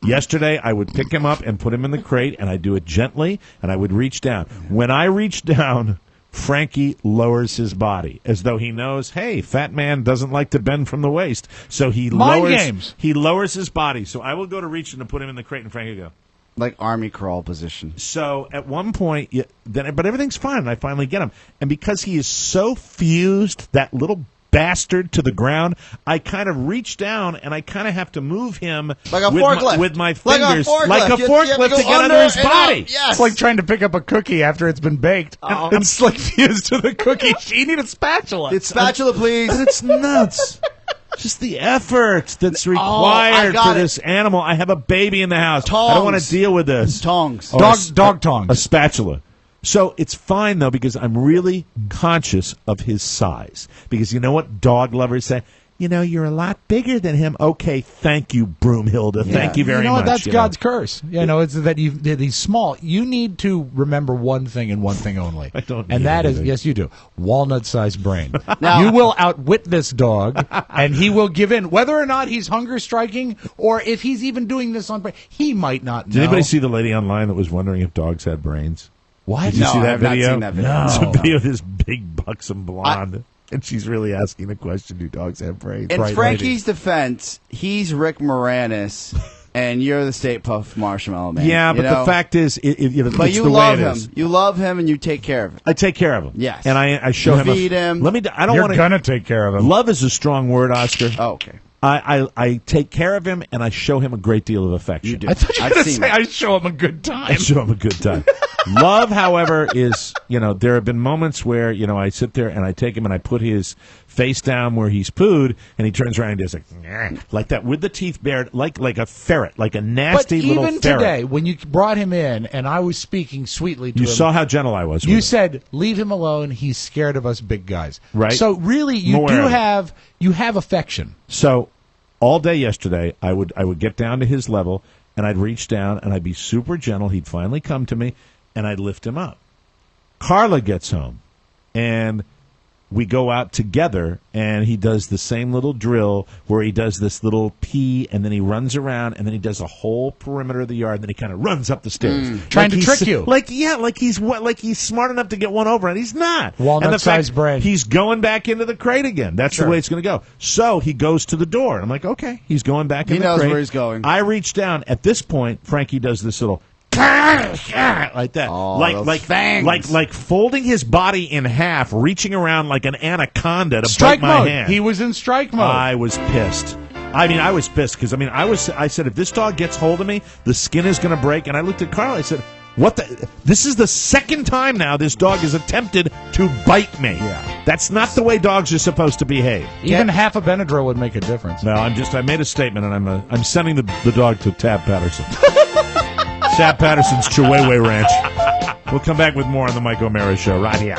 Yesterday, I would pick him up and put him in the crate, and I'd do it gently, and I would reach down. When I reach down, Frankie lowers his body as though he knows, hey, fat man doesn't like to bend from the waist. So he lowers his body. So I will go to reach in to put him in the crate, and Frankie will go. Like army crawl position. So at one point, but everything's fine, and I finally get him. And because he is so fused, that little bastard, to the ground, I kind of reach down and I kind of have to move him like a forklift with my fingers, like a forklift to get under his body. Yes. It's like trying to pick up a cookie after it's been baked. It's like fused to the cookie. You need a spatula. Spatula, please. It's nuts. Just the effort that's required for this animal. I have a baby in the house. Tongs. I don't want to deal with this. Tongs. Dog tongs. A spatula. So it's fine, though, because I'm really conscious of his size. Because you know what dog lovers say? You're a lot bigger than him. Okay, thank you, Broomhilda. Yeah. Thank you very much. That's God's curse. It's that he's small. You need to remember one thing and one thing only. I don't and that anything. is, yes, you do, walnut-sized brain. Now, you will outwit this dog, and he will give in. Whether or not he's hunger striking, or if he's even doing this on brain, he might not know. Did anybody see the lady online that was wondering if dogs had brains? What? Did you see that I've video? not seen that video. No. It's a video of this big, buxom blonde. And she's really asking the question, do dogs have brains? In Right, Frankie's defense, he's Rick Moranis, and you're the Stay Puft Marshmallow Man. Yeah, but the fact is, but it's you the love way it him. is. You love him, and you take care of him. I take care of him. Yes. And I show him. Feed him. I don't You're want gonna take care of him. Love is a strong word, Oscar. Oh, okay. I take care of him, and I show him a great deal of affection. You do. I thought you were I've going to seen say it. I show him a good time. I show him a good time. Love, however, is, there have been moments where, I sit there and I take him and I put his face down where he's pooed, and he turns around and does like that with the teeth bared, like a ferret, like a nasty little ferret. But even today, when you brought him in and I was speaking sweetly to him. You saw how gentle I was with You him. said, leave him alone. He's scared of us big guys. Right. So really, you have affection. So all day yesterday, I would get down to his level, and I'd reach down, and I'd be super gentle. He'd finally come to me, and I'd lift him up. Carla gets home, and we go out together, and he does the same little drill where he does this little pee, and then he runs around, and then he does a whole perimeter of the yard, and then he kind of runs up the stairs. Trying to trick you. Like he's smart enough to get one over, and he's not. Walnut-sized brain. He's going back into the crate again. That's the way it's going to go. So he goes to the door, and I'm like, okay, he's going back in the crate. He knows where he's going. I reach down. At this point, Frankie does this little like that, like folding his body in half, reaching around like an anaconda to strike bite my mode. hand. He was in strike mode. I was pissed. I was pissed because I said, if this dog gets hold of me, the skin is going to break. And I looked at Carl. I said, what the? This is the second time now this dog has attempted to bite me. Yeah. That's not the way dogs are supposed to behave. Even half a Benadryl would make a difference. No, I made a statement, and I'm sending the dog to Tab Patterson. Tab Patterson's Chihuahua Ranch. We'll come back with more on the Mike O'Mara Show right here.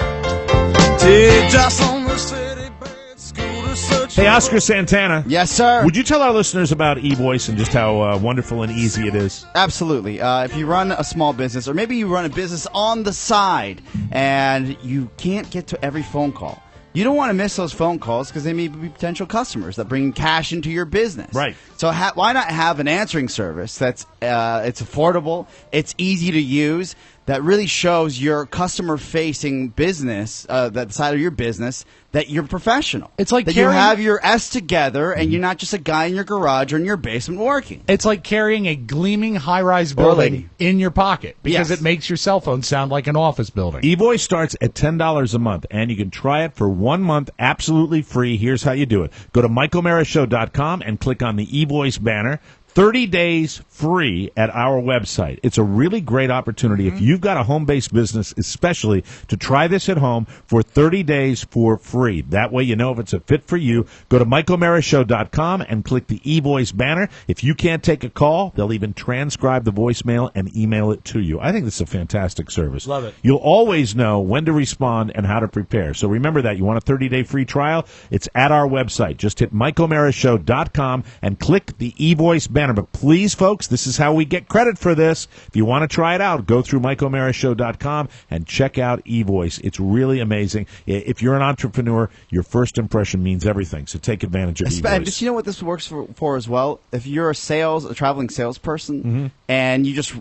Hey, Oscar Santana. Yes, sir. Would you tell our listeners about eVoice and just how wonderful and easy it is? Absolutely. If you run a small business, or maybe you run a business on the side, and you can't get to every phone call, you don't want to miss those phone calls because they may be potential customers that bring cash into your business. Right. So why not have an answering service that's it's affordable, it's easy to use, that really shows your customer-facing business, that side of your business, that you're professional. It's like that you have your S together, and you're not just a guy in your garage or in your basement working. It's like carrying a gleaming high-rise building in your pocket because it makes your cell phone sound like an office building. eVoice starts at $10 a month, and you can try it for 1 month absolutely free. Here's how you do it. Go to MikeO'MaraShow.com and click on the eVoice banner. 30 days free at our website. It's a really great opportunity if you've got a home-based business, especially, to try this at home for 30 days for free. That way you know if it's a fit for you. Go to MikeO'MaraShow.com and click the eVoice banner. If you can't take a call, they'll even transcribe the voicemail and email it to you. I think this is a fantastic service. Love it. You'll always know when to respond and how to prepare. So remember that. You want a 30-day free trial? It's at our website. Just hit MikeO'MaraShow.com and click the eVoice banner. But please, folks, this is how we get credit for this. If you want to try it out, go through MikeO'MaraShow.com and check out eVoice. It's really amazing. If you're an entrepreneur, your first impression means everything. So take advantage of eVoice. But you know what this works for as well? If you're a traveling salesperson, and you just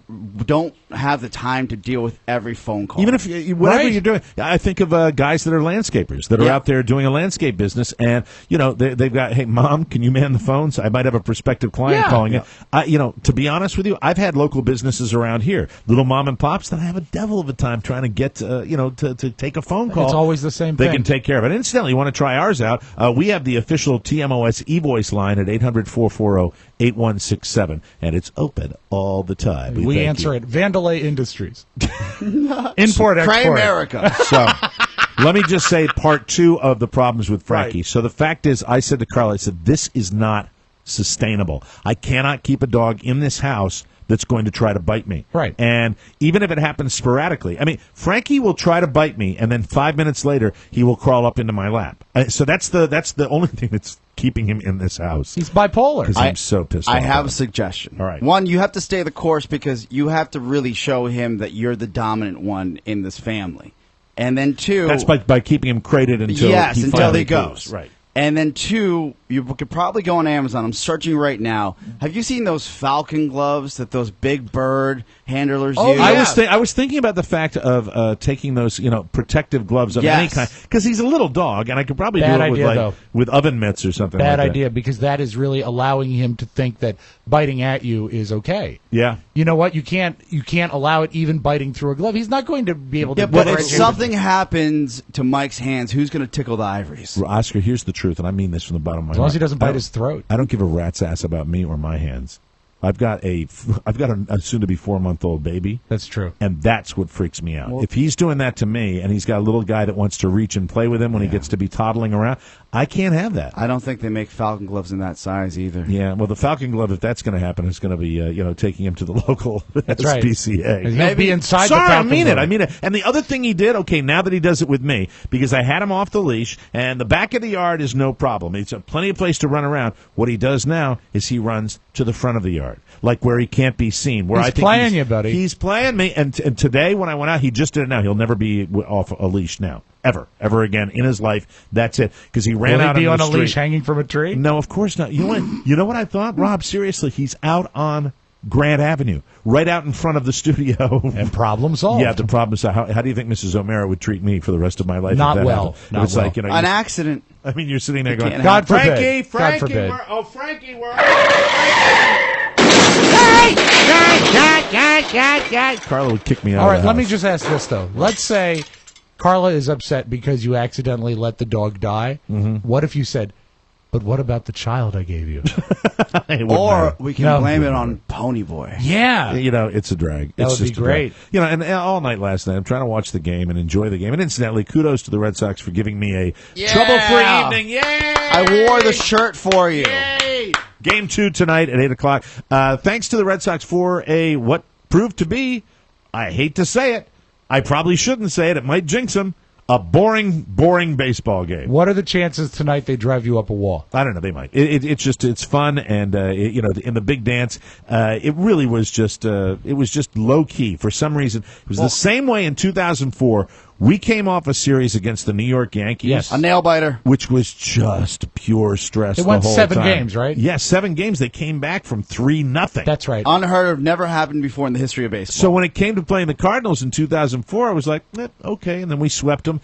don't have the time to deal with every phone call. Even if whatever you're doing, I think of guys that are landscapers that are out there doing a landscape business, and they've got, hey, Mom, can you man the phones? I might have a prospective client calling it. To be honest with you, I've had local businesses around here, little mom and pops, that I have a devil of a time trying to get to take a phone call. It's always the same thing. They can take care of it. Incidentally, you want to try ours out? We have the official TMOS eVoice line at 800-440-8167, and it's open all the time. We answer it. Vandalay Industries. Import, export. Cray-America. So, let me just say part 2 of the problems with Frankie. Right. So the fact is, I said to Carl, I said, this is not sustainable. I cannot keep a dog in this house that's going to try to bite me. Right. And even if it happens sporadically. I mean, Frankie will try to bite me, and then 5 minutes later, he will crawl up into my lap. So that's the only thing that's keeping him in this house. He's bipolar. Because I'm so pissed off. I have a suggestion. All right. One, you have to stay the course because you have to really show him that you're the dominant one in this family. And then 2... That's by keeping him crated until he goes. Right. And then 2, you could probably go on Amazon. I'm searching right now. Have you seen those falcon gloves that those big bird handlers use? I was thinking about the fact of taking those protective gloves of any kind, because he's a little dog, and I could probably do it with oven mitts or something. Bad like idea, that. because that is really allowing him to think that biting at you is okay. Yeah. You know what? You can't allow it even biting through a glove. He's not going to be able to. Yeah, but if something happens to Mike's hands, who's going to tickle the ivories? Oscar, here's the truth, and I mean this from the bottom of my heart. As long as he doesn't bite his throat. I don't give a rat's ass about me or my hands. I've got a soon-to-be 4-month-old baby. That's true. And that's what freaks me out. If he's doing that to me, and he's got a little guy that wants to reach and play with him when he gets to be toddling around, I can't have that. I don't think they make falcon gloves in that size either. Yeah, well, the falcon glove, if that's going to happen, is going to be taking him to the local SPCA. Right. He'll be inside the falcon glove. I mean it. And the other thing he did, now that he does it with me, because I had him off the leash, and the back of the yard is no problem. It's plenty of place to run around. What he does now is he runs to the front of the yard, like where he can't be seen. Where he's playing you, buddy. He's playing me, and today when I went out, he just did it now. He'll never be off a leash now. ever again in his life. That's it. Because he ran Will out he be on the a street. leash hanging from a tree? No, of course not. You know what I thought, Rob? Seriously, he's out on Grant Avenue, right out in front of the studio. And problem solved. Yeah, the problem is how do you think Mrs. O'Mara would treat me for the rest of my life? Not if that well. happened? Not It's well. like, An accident. I mean, you're sitting there going, can't God forbid. Frankie, God forbid. Frankie, we're Carla would kick me out All of right, the let me house. just ask this, though. Let's say Carla is upset because you accidentally let the dog die. Mm-hmm. What if you said, but what about the child I gave you? It wouldn't Or matter. we can No. blame it on Pony Boy. Yeah. It's a drag. That It's would be just a drag. great. And all night last night, I'm trying to watch the game and enjoy the game. And incidentally, kudos to the Red Sox for giving me a trouble-free evening. Yay! I wore the shirt for you. Yay! Game 2 tonight at 8 o'clock. Thanks to the Red Sox for what proved to be, I hate to say it, I probably shouldn't say it, it might jinx them, a boring baseball game. What are the chances tonight they drive you up a wall? I don't know. They might. It's fun, and in the big dance, it really was just low key for some reason. It was the same way in 2004. We came off a series against the New York Yankees. Yes. A nail biter. Which was just pure stress. They the went whole 7 time. games, right? Yeah, 7 games. They came back from 3-0. That's right. Unheard of, never happened before in the history of baseball. So when it came to playing the Cardinals in 2004, I was like, okay, and then we swept them.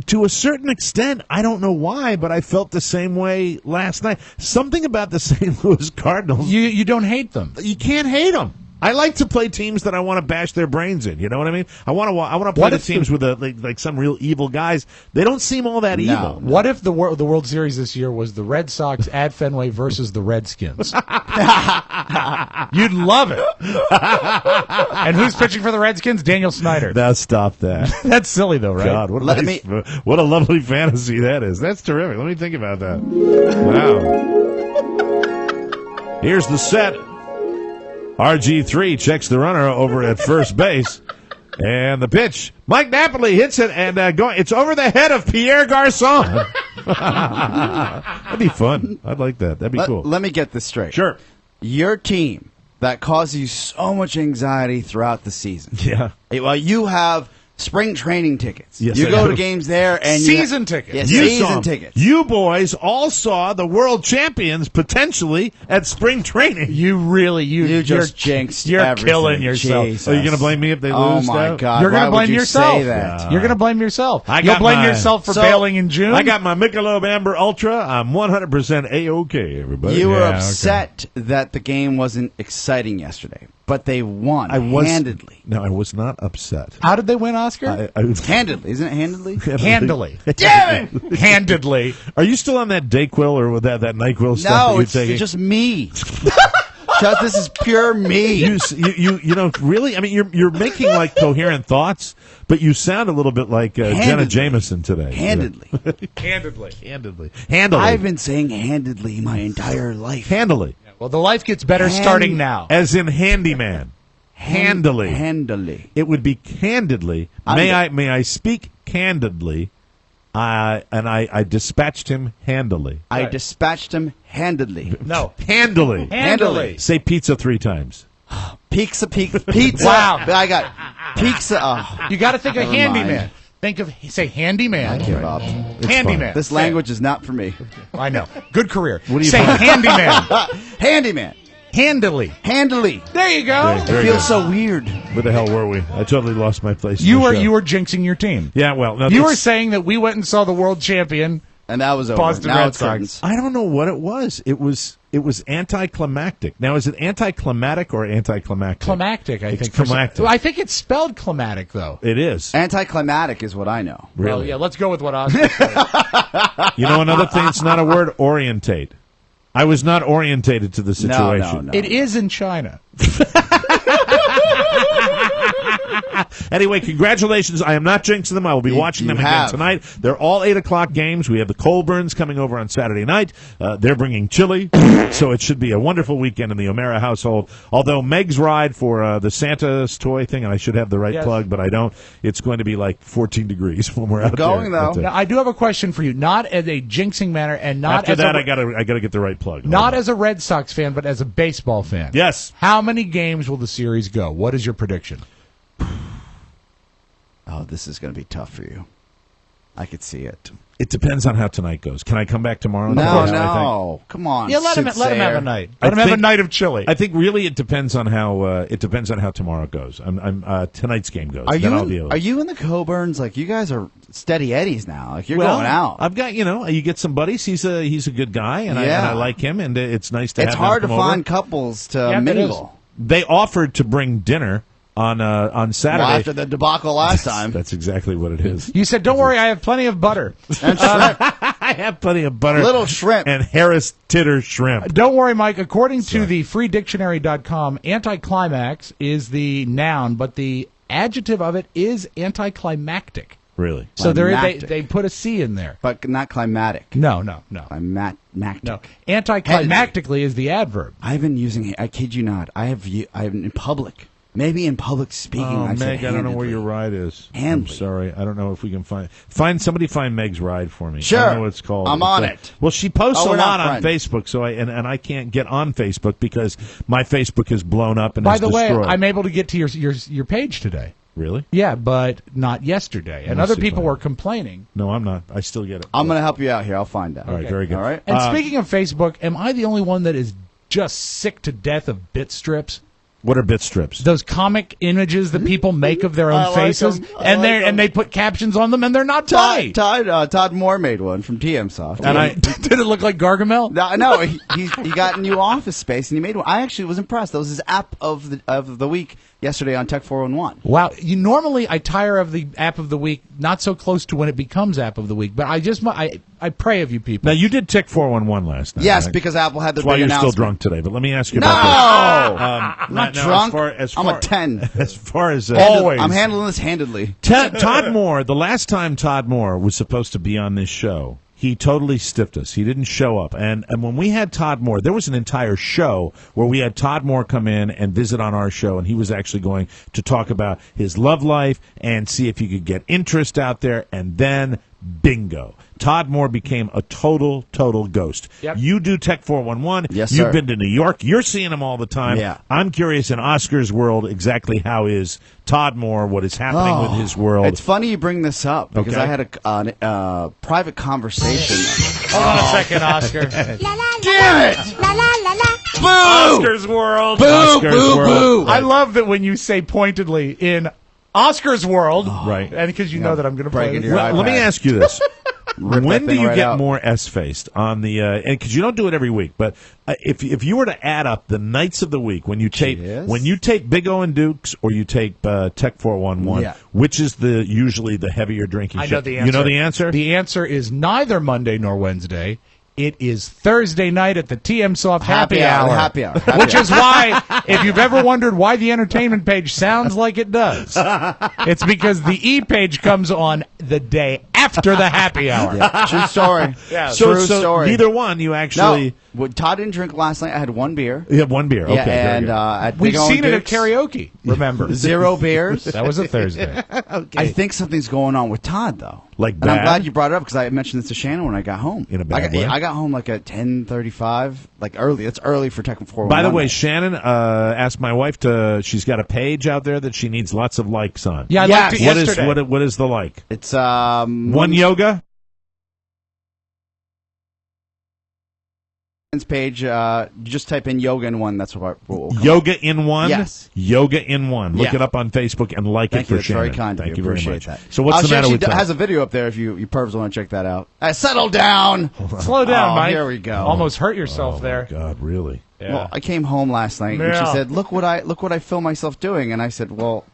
To a certain extent, I don't know why, but I felt the same way last night. Something about the St. Louis Cardinals. You don't hate them. You can't hate them. I like to play teams that I want to bash their brains in. You know what I mean? I want to play the teams with like some real evil guys. They don't seem all that evil. What if the World Series this year was the Red Sox at Fenway versus the Redskins? You'd love it. And who's pitching for the Redskins? Daniel Snyder. Now stop that. That's silly though, right? God, what a lovely fantasy that is. That's terrific. Let me think about that. Wow. Here's the set. RG3 checks the runner over at first base. And the pitch. Mike Napoli hits it, and it's over the head of Pierre Garçon. That'd be fun. I'd like that. That'd be cool. Let me get this straight. Sure. Your team that causes you so much anxiety throughout the season. Yeah. Well, you have spring training tickets. Yes, you I go do. to games there and Season tickets. Yeah, You saw season 'em. tickets. You boys all saw the world champions potentially at spring training. You just jinxed You're everything. killing yourself. Jesus. Are you going to blame me if they Oh lose? my though? God! You're Why gonna blame would you yourself. Say that? You're going to blame yourself. I You'll got blame my- yourself for So- bailing in June. I got my Michelob Amber Ultra. I'm 100% A-OK, everybody. You were Yeah, okay. upset that the game wasn't exciting yesterday, but they won handedly. No, I was not upset. How did they win, Oscar? I was Handedly, isn't it handedly? Handily. Damn it! Handedly. Are you still on that Dayquil or with that NyQuil stuff that No, you're it's taking? just me. This is pure me. You know, really? I mean, you're making like coherent thoughts, but you sound a little bit like Jenna Handedly. Jameson today. Handedly. Handedly. Handily. I've been saying handedly my entire life. Handily. Well, the life gets better starting now. As in handyman. Handily. Handily. It would be candidly. May I speak candidly? I dispatched him handily. I dispatched him handedly. No. Handily. Handily. Say pizza 3 times. Pizza. Wow. I got pizza. Oh, You got to think of Never mind. handyman. Say handyman. give up. Handyman. This language is not for me. I know. Good career. What do you Say think? handyman. Handyman. Handily. Handily. There you go. It Very feels good. so weird. Where the hell were we? I totally lost my place. in You the were show. jinxing your team. Yeah, well, no, You were it's- saying that we went and saw the world champion. And that was over. Boston now Red it's Sox. curtains. I don't know what it was. It was anticlimactic. Now, is it anticlimactic or anticlimactic? Climactic, I It's think. climactic. I think it's spelled climatic, though. It is. Anticlimactic is what I know. Really? Well, yeah, let's go with what Oscar said. You know another thing? It's not a word. Orientate. I was not orientated to the situation. No. It is in China. Anyway, congratulations. I am not jinxing them. I will be watching them you again have. tonight. They're all 8 o'clock games. We have the Colburns coming over on Saturday night. They're bringing chili, so it should be a wonderful weekend in the O'Mara household. Although Meg's ride for the Santa's toy thing, and I should have the right Yes. plug, but I don't, it's going to be like 14 degrees when we're out Going, there. though. But, Now, I do have a question for you, not as a jinxing manner, and not after as that, a, I gotta get the right plug. not as a Red Sox fan, but as a baseball fan. Yes. How many games will the series go? What is your prediction? Oh, this is going to be tough for you. I could see it. It depends on how tonight goes. Can I come back tomorrow? No. Come on. Yeah, let him have a night. Let him have a night of chili. I think really it depends on how tomorrow goes. Tonight's game goes. Are you in the Coburns? Like, you guys are steady Eddies now. Like, you're going out. I've got you get some buddies. He's a good guy, and I like him, and it's nice to. It's have hard him to come find over. couples to mingle. They offered to bring dinner on Saturday. Well, after the debacle last time. That's exactly what it is. You said, "Don't worry, I have plenty of butter." And shrimp. I have plenty of butter. Little shrimp. And Harris Titter shrimp. Don't worry, Mike. According to the freedictionary.com, anticlimax is the noun, but the adjective of it is anticlimactic. Really? So they put a C in there. But not climatic. No. Climactic. No. Anticlimactically is the adverb. I've been using, I kid you not, I'm in public. Maybe in public speaking. Oh, I've Meg, said I don't know where handedly. your ride is. Handly. I'm sorry. I don't know if we can find somebody find Meg's ride for me. Sure. I don't know what it's called. I'm on it. Well, she posts a we're lot not on friends. Facebook, so I can't get on Facebook because my Facebook is blown up and By is the way, destroyed. I'm able to get to your page today. Really? Yeah, but not yesterday. And me other see people if I- were complaining. No, I'm not. I still get it. I'm going to help you out here. I'll find out. All right, very good. All right. And speaking of Facebook, am I the only one that is just sick to death of bit strips? What are bit strips? Those comic images that people make of their I own like faces, 'em. and they put captions on them, and they're not funny. Todd Moore made one from Tmos. And Did it look like Gargamel? No, he got a new office space and he made one. I actually was impressed. That was his app of the week yesterday on Tech 411. Wow. Normally I tire of the app of the week not so close to when it becomes app of the week, but I pray of you people. Now, you did Tech 411 last night. Yes, right? because Apple had the That's why big you're still announcement. drunk today. But let me ask you No, about this. I'm not now, drunk. As I'm far, a 10. As far as Always. I'm handling this handedly. Todd Moore, the last time Todd Moore was supposed to be on this show, he totally stiffed us. He didn't show up. And when we had Todd Moore, there was an entire show where we had Todd Moore come in and visit on our show, and he was actually going to talk about his love life and see if he could get interest out there, and then bingo. Todd Moore became a total ghost. Yep. You do Tech 411. Yes, You've sir. been to New York. You're seeing him all the time. Yeah. I'm curious in Oscar's world exactly how is Todd Moore, what is happening with his world. It's funny you bring this up because Okay. I had a private conversation. Hold on a second, Oscar. Damn it! La la la la. Boo! Oscar's World. Oscar's world. I love that when you say pointedly in Oscar's World, Right. and because you know that I'm going to Break play. into your Well, let me iPad. ask you this. Rip When that do thing you right get out. more S-faced on the and because you don't do it every week, but if you were to add up the nights of the week when you tape Yes. Big O and Dukes or you tape Tech 411, Yeah. which is usually the heavier drinking? I know show? the answer. You know the answer? The answer is neither Monday nor Wednesday. It is Thursday night at the TM Soft Happy Hour. Happy hour. Which is why, if you've ever wondered why the entertainment page sounds like it does, it's because the E page comes on the day after the happy hour. Yeah, true story. Yeah. True story. neither one you actually. No, well, Todd didn't drink last night. I had one beer. You have one beer. Yeah, Okay, very and good. at We've Big O seen and it at Dukes, karaoke, remember. 0 beers. That was a Thursday. I think something's going on with Todd, though. Like And I'm bad? glad you brought it up because I mentioned this to Shannon when I got home. In a bad way? I got home like at 10:35, like early. It's early for Tech 411. By the way, Shannon asked my wife she's got a page out there that she needs lots of likes on. Yeah, I liked it What is yesterday. what is the like? it's One yoga? page. Just type in yoga in one. That's what will come up. Yoga in one? Yes. Yoga in one. Look Yeah. it up on Facebook and like Thank it for you. That's very Shannon. kind of Thank you. you very Appreciate much. that. So what's the she matter actually with Todd? has a video up there if you pervs want to check that out. Settle down. Slow down, Oh, Mike. here we go. Almost hurt yourself there. God, really? Yeah. Well, I came home last night and Yeah. she said, "Look what I feel myself doing." And I said, "Well,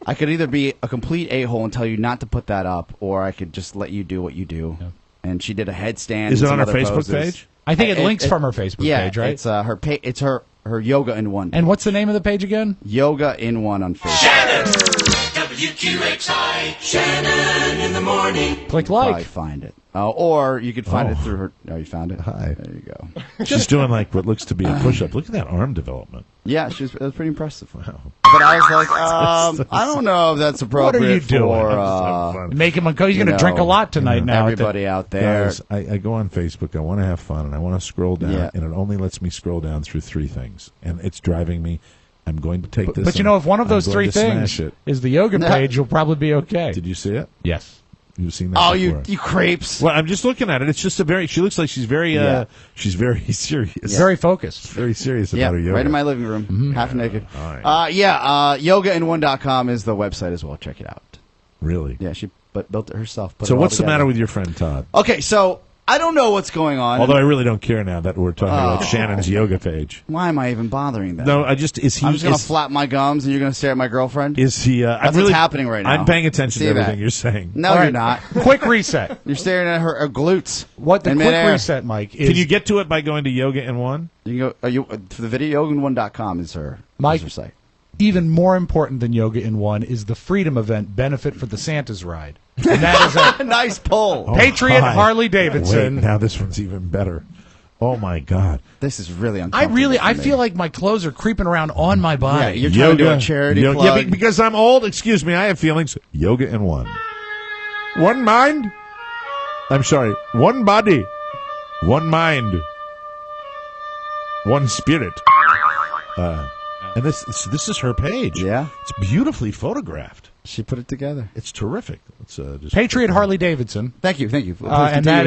I could either be a complete a-hole and tell you not to put that up, or I could just let you do what you do." And she did a headstand. Is and it on some her other Facebook poses. page? I think it links from her Facebook Yeah, page, right? it's her it's her yoga in one. And what's the name of the page again? Yoga in one on Facebook. WQXI, Shannon in the morning. Click Probably like. find it. Or you could find it through her. Oh, you found it? Hi. There you go. She's doing like what looks to be a push-up. Look at that arm development. Yeah, it was pretty impressive. Wow. But I was like, I don't know if that's appropriate What are you doing? for Make him he's going to drink a lot tonight now. everybody out there. Guys, I go on Facebook. I want to have fun, and I want to scroll down, Yeah. and it only lets me scroll down through three things, and it's driving me. I'm going to take this. But you and know, if one of I'm those going three to smash things it. is the yoga page, you'll probably be okay. Did you see it? Yes. You've seen that? Oh, before. you crepes. Well, I'm just looking at it. It's just she looks like she's very she's very serious. Very focused. Very serious Yeah, about her yoga. right in my living room, half naked. All right. yogain1.com is the website as well. Check it out. Really? Yeah, she built it herself. So what's the matter with your friend Todd? Okay, so I don't know what's going on. Although I really don't care now that we're talking about Shannon's yoga page. Why am I even bothering them? No, I'm just going to flap my gums and you're going to stare at my girlfriend? Is he... That's what's happening right now. I'm paying attention to everything that. you're saying. No, you're not. Quick reset. You're staring at her glutes. What the quick midair. reset, Mike, is... Can you get to it by going to Yoga in One? You can go for the video. yogain1.com is her site. Even more important than Yoga in One is the Freedom Event benefit for the Santa's Ride. And that is a nice pull. Patriot Harley Davidson. Wait, now this one's even better. Oh my God, this is really uncomfortable. I feel like my clothes are creeping around on my body. Yeah, you're trying to do a charity plug. Yeah, because I'm old. Excuse me, I have feelings. Yoga in One. One mind. I'm sorry. One body. One mind. One spirit. And this is her page. Yeah, it's beautifully photographed. She put it together. It's terrific. It's just Patriot Harley Davidson. Thank you. And that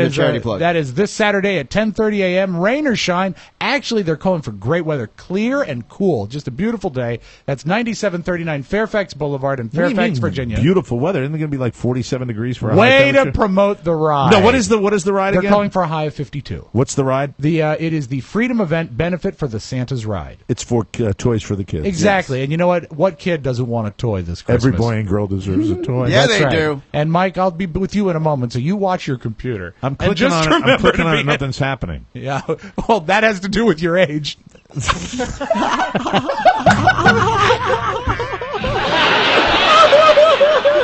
is this Saturday at 10:30 a.m. Rain or shine. Actually, they're calling for great weather, clear and cool. Just a beautiful day. That's 9739 Fairfax Boulevard in Fairfax, Virginia. Beautiful weather. Isn't it going to be like 47 degrees for a high Way temperature? to promote the ride. No, what is the ride They're again? calling for a high of 52. What's the ride? It is the Freedom Event benefit for the Santa's Ride. It's for toys for the kids. Exactly. Yes. And you know what? What kid doesn't want a toy this Christmas? Every boy and girl deserves a toy. Yeah, That's they right. do. And Mike, I'll be with you in a moment, so you watch your computer. I'm clicking on it. I'm clicking on it. Nothing's happening. Yeah. Well, that has to do with your age.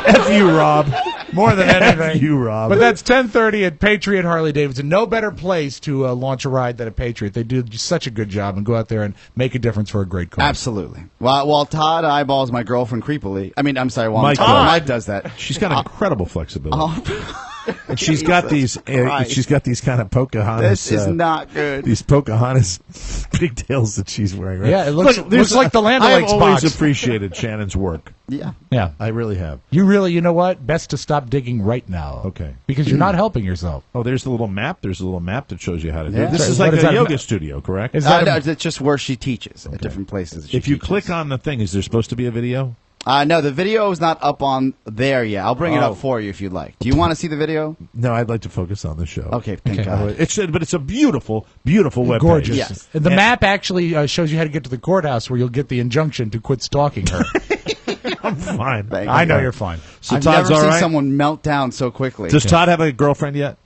F you, Rob. More than anything. F you, Rob. But that's 10:30 at Patriot Harley Davidson. No better place to launch a ride than a Patriot. They do such a good job and go out there and make a difference for a great cause. Absolutely. While Todd eyeballs my girlfriend creepily, Mike does that. She's got incredible flexibility. Oh. And she's got these kind of Pocahontas. This is not good. These Pocahontas pigtails that she's wearing. Right? Yeah, it looks like the Land O'Lakes I've box. always appreciated Shannon's work. Yeah. I really have. You know what? Best to stop digging right now. Okay. Because you're not helping yourself. Oh, there's a little map. There's a little map that shows you how to do it. Yeah. This is like a yoga studio, correct? No, it's just where she teaches at different places. If you click on the thing, is there supposed to be a video? No, the video is not up on there yet. I'll bring it up for you if you'd like. Do you want to see the video? No, I'd like to focus on the show. Okay, thank God. But it's a beautiful, beautiful webpage. Gorgeous. Yes. The map actually shows you how to get to the courthouse where you'll get the injunction to quit stalking her. I'm fine. I know you're fine. So I've Todd's never all seen right? someone melt down so quickly. Does Todd have a girlfriend yet?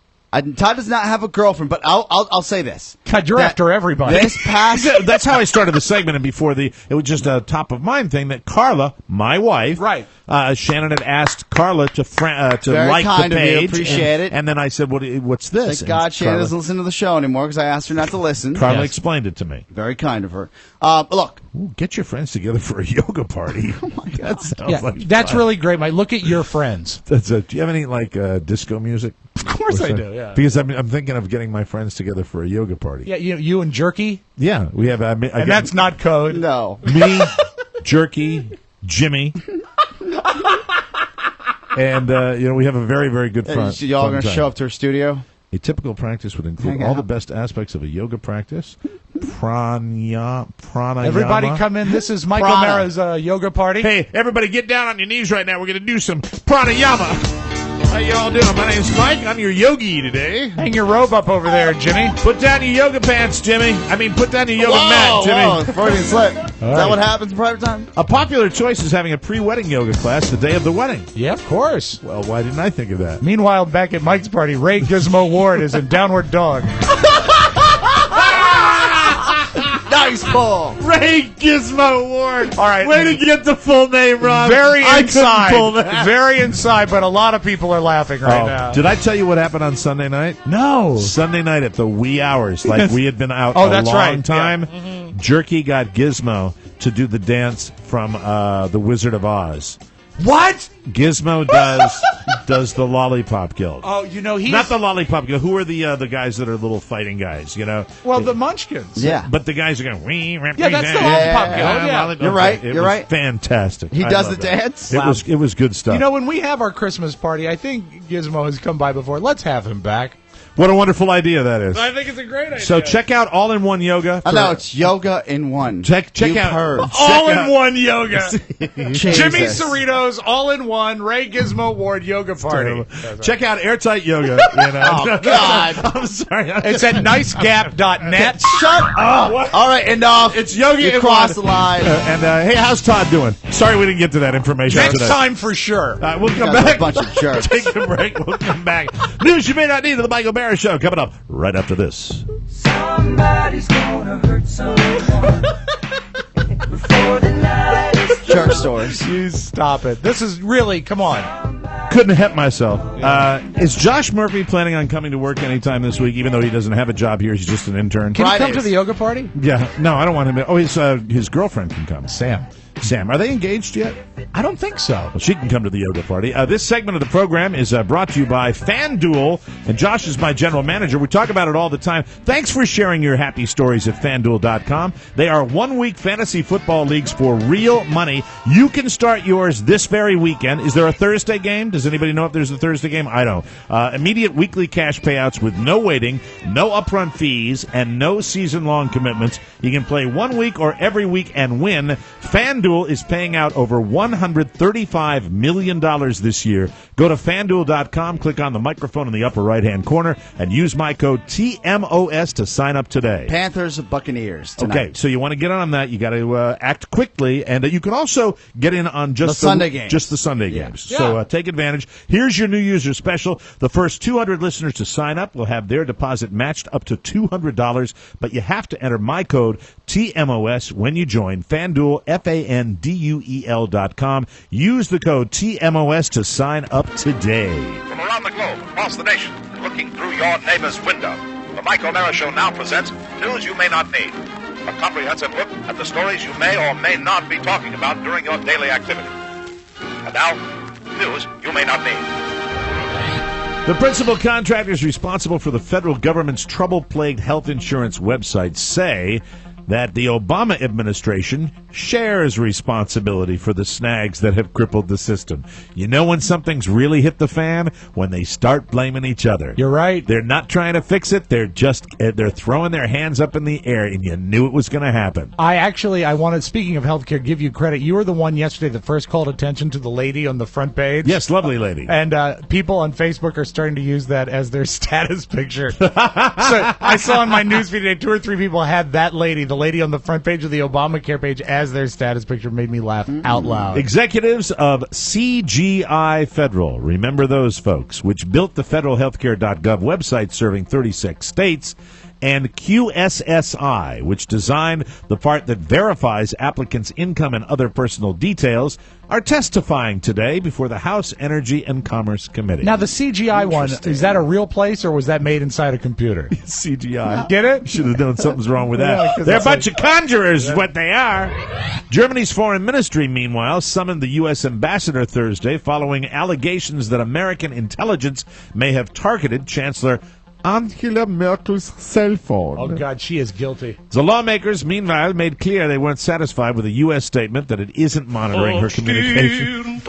Todd does not have a girlfriend, but I'll say this. God, you're after everybody. This past That's how I started the segment, and before it was just a top of mind thing that Carla, my wife, Right. Shannon had asked Carla to Very like kind the of you. page. Appreciate it. And then I said, "What's this?" Thank God Shannon doesn't listen to the show anymore because I asked her not to listen. Carla explained it to me. Very kind of her. Look. Ooh, get your friends together for a yoga party. Oh my God, that sounds like that's fun. really great, Mike. Look at your friends. Do you have any disco music? Of course I do. Yeah. Because I'm thinking of getting my friends together for a yoga party. Yeah, you and Jerky. Yeah, we have. And that's not code. No. Me, Jerky, Jimmy, and we have a very, very good fun. Y'all going to show up to her studio? A typical practice would include all the best aspects of a yoga practice. Pranayama. Everybody come in. This is Mike O'Mara's yoga party. Hey, everybody get down on your knees right now. We're going to do some pranayama. How you all doing? My name's Mike. I'm your yogi today. Hang your robe up over there, Jimmy. Put down your yoga pants, Jimmy. Put down your yoga mat, Jimmy. Whoa, Freudian slip. Is that what happens in private time? A popular choice is having a pre-wedding yoga class the day of the wedding. Yeah, of course. Well, why didn't I think of that? Meanwhile, back at Mike's party, Ray Gizmo Ward is in Downward Dog. Nice pull. Ray Gizmo Ward. All right. Way to get the full name, Rob. Very I inside. couldn't pull that. Very inside, but a lot of people are laughing right now. Did I tell you what happened on Sunday night? No. Sunday night at the wee hours, like we had been out a that's long right. time. Yeah. Mm-hmm. Jerky got Gizmo to do the dance from The Wizard of Oz. What? Gizmo does the Lollipop Guild. Oh, he's not the Lollipop Guild. Who are the guys that are little fighting guys? Well, the Munchkins. Yeah, but the guys are going. Yeah, that's the Lollipop Guild. Yeah. You're right. You're right. Fantastic. He does the dance. It was good stuff. When we have our Christmas party, I think Gizmo has come by before. Let's have him back. What a wonderful idea that is. I think it's a great idea. So check out All-in-One Yoga. No, it's yoga in one. Check out All-in-One Yoga. Jesus. Jimmy Cerritos, All-in-One, Ray Gizmo Award Yoga Party. Check out Airtight Yoga. Oh, God. I'm sorry. It's at nicegap.net. Shut up. All right, enough. It's Yoga. You crossed the line. Hey, how's Todd doing? Sorry we didn't get to that information Next today. time for sure. We'll come back. A bunch of jerks. Take a break. We'll come back. News you may not need of the Michael Barry Show coming up right after this. Somebody's gonna hurt someone before the night is through. Church stores. You stop it. This is really, come on. Couldn't help myself. Is Josh Murphy planning on coming to work anytime this week, even though he doesn't have a job here? He's just an intern. Can he come to the yoga party? Yeah. No, I don't want him to. Oh, his girlfriend can come. Sam, are they engaged yet? I don't think so. Well, she can come to the yoga party. This segment of the program is brought to you by FanDuel, and Josh is my general manager. We talk about it all the time. Thanks for sharing your happy stories at FanDuel.com. They are 1-week fantasy football leagues for real money. You can start yours this very weekend. Is there a Thursday game? Does anybody know if there's a Thursday game? I don't. Immediate weekly cash payouts with no waiting, no upfront fees, and no season-long commitments. You can play 1 week or every week and win. FanDuel is paying out over $135 million this year. Go to FanDuel.com, click on the microphone in the upper right-hand corner, and use my code TMOS to sign up today. Panthers, Buccaneers tonight. Okay, so you want to get on that. You got to act quickly, and you can also get in on just the Sunday games. Just the Sunday games. So take advantage. Here's your new user special. The first 200 listeners to sign up will have their deposit matched up to $200, but you have to enter my code TMOS when you join FanDuel, FanDuel.com. Use the code TMOS to sign up today. From around the globe, across the nation, and looking through your neighbor's window, the Mike O'Mara Show now presents News You May Not Need. A comprehensive look at the stories you may or may not be talking about during your daily activity. And now, News You May Not Need. The principal contractors responsible for the federal government's trouble-plagued health insurance website say that the Obama administration shares responsibility for the snags that have crippled the system. You know when something's really hit the fan? When they start blaming each other. You're right. They're not trying to fix it. They're throwing their hands up in the air, and you knew it was going to happen. I wanted, speaking of healthcare, give you credit. You were the one yesterday that first called attention to the lady on the front page. Yes, lovely lady. And people on Facebook are starting to use that as their status picture. So I saw on my newsfeed today 2 or 3 people had that lady, the lady on the front page of the Obamacare page, as their status picture. Made me laugh out loud. Executives of CGI Federal, remember those folks, which built the federalhealthcare.gov website serving 36 states, and QSSI, which designed the part that verifies applicants' income and other personal details, are testifying today before the House Energy and Commerce Committee. Now, the CGI one, is that a real place, or was that made inside a computer? CGI. Get it? Should have known something's wrong with that. Yeah, they're a bunch of conjurers, is what they are. Germany's foreign ministry, meanwhile, summoned the U.S. ambassador Thursday following allegations that American intelligence may have targeted Chancellor Angela Merkel's cell phone. Oh, God, she is guilty. The lawmakers, meanwhile, made clear they weren't satisfied with a U.S. statement that it isn't monitoring her communication.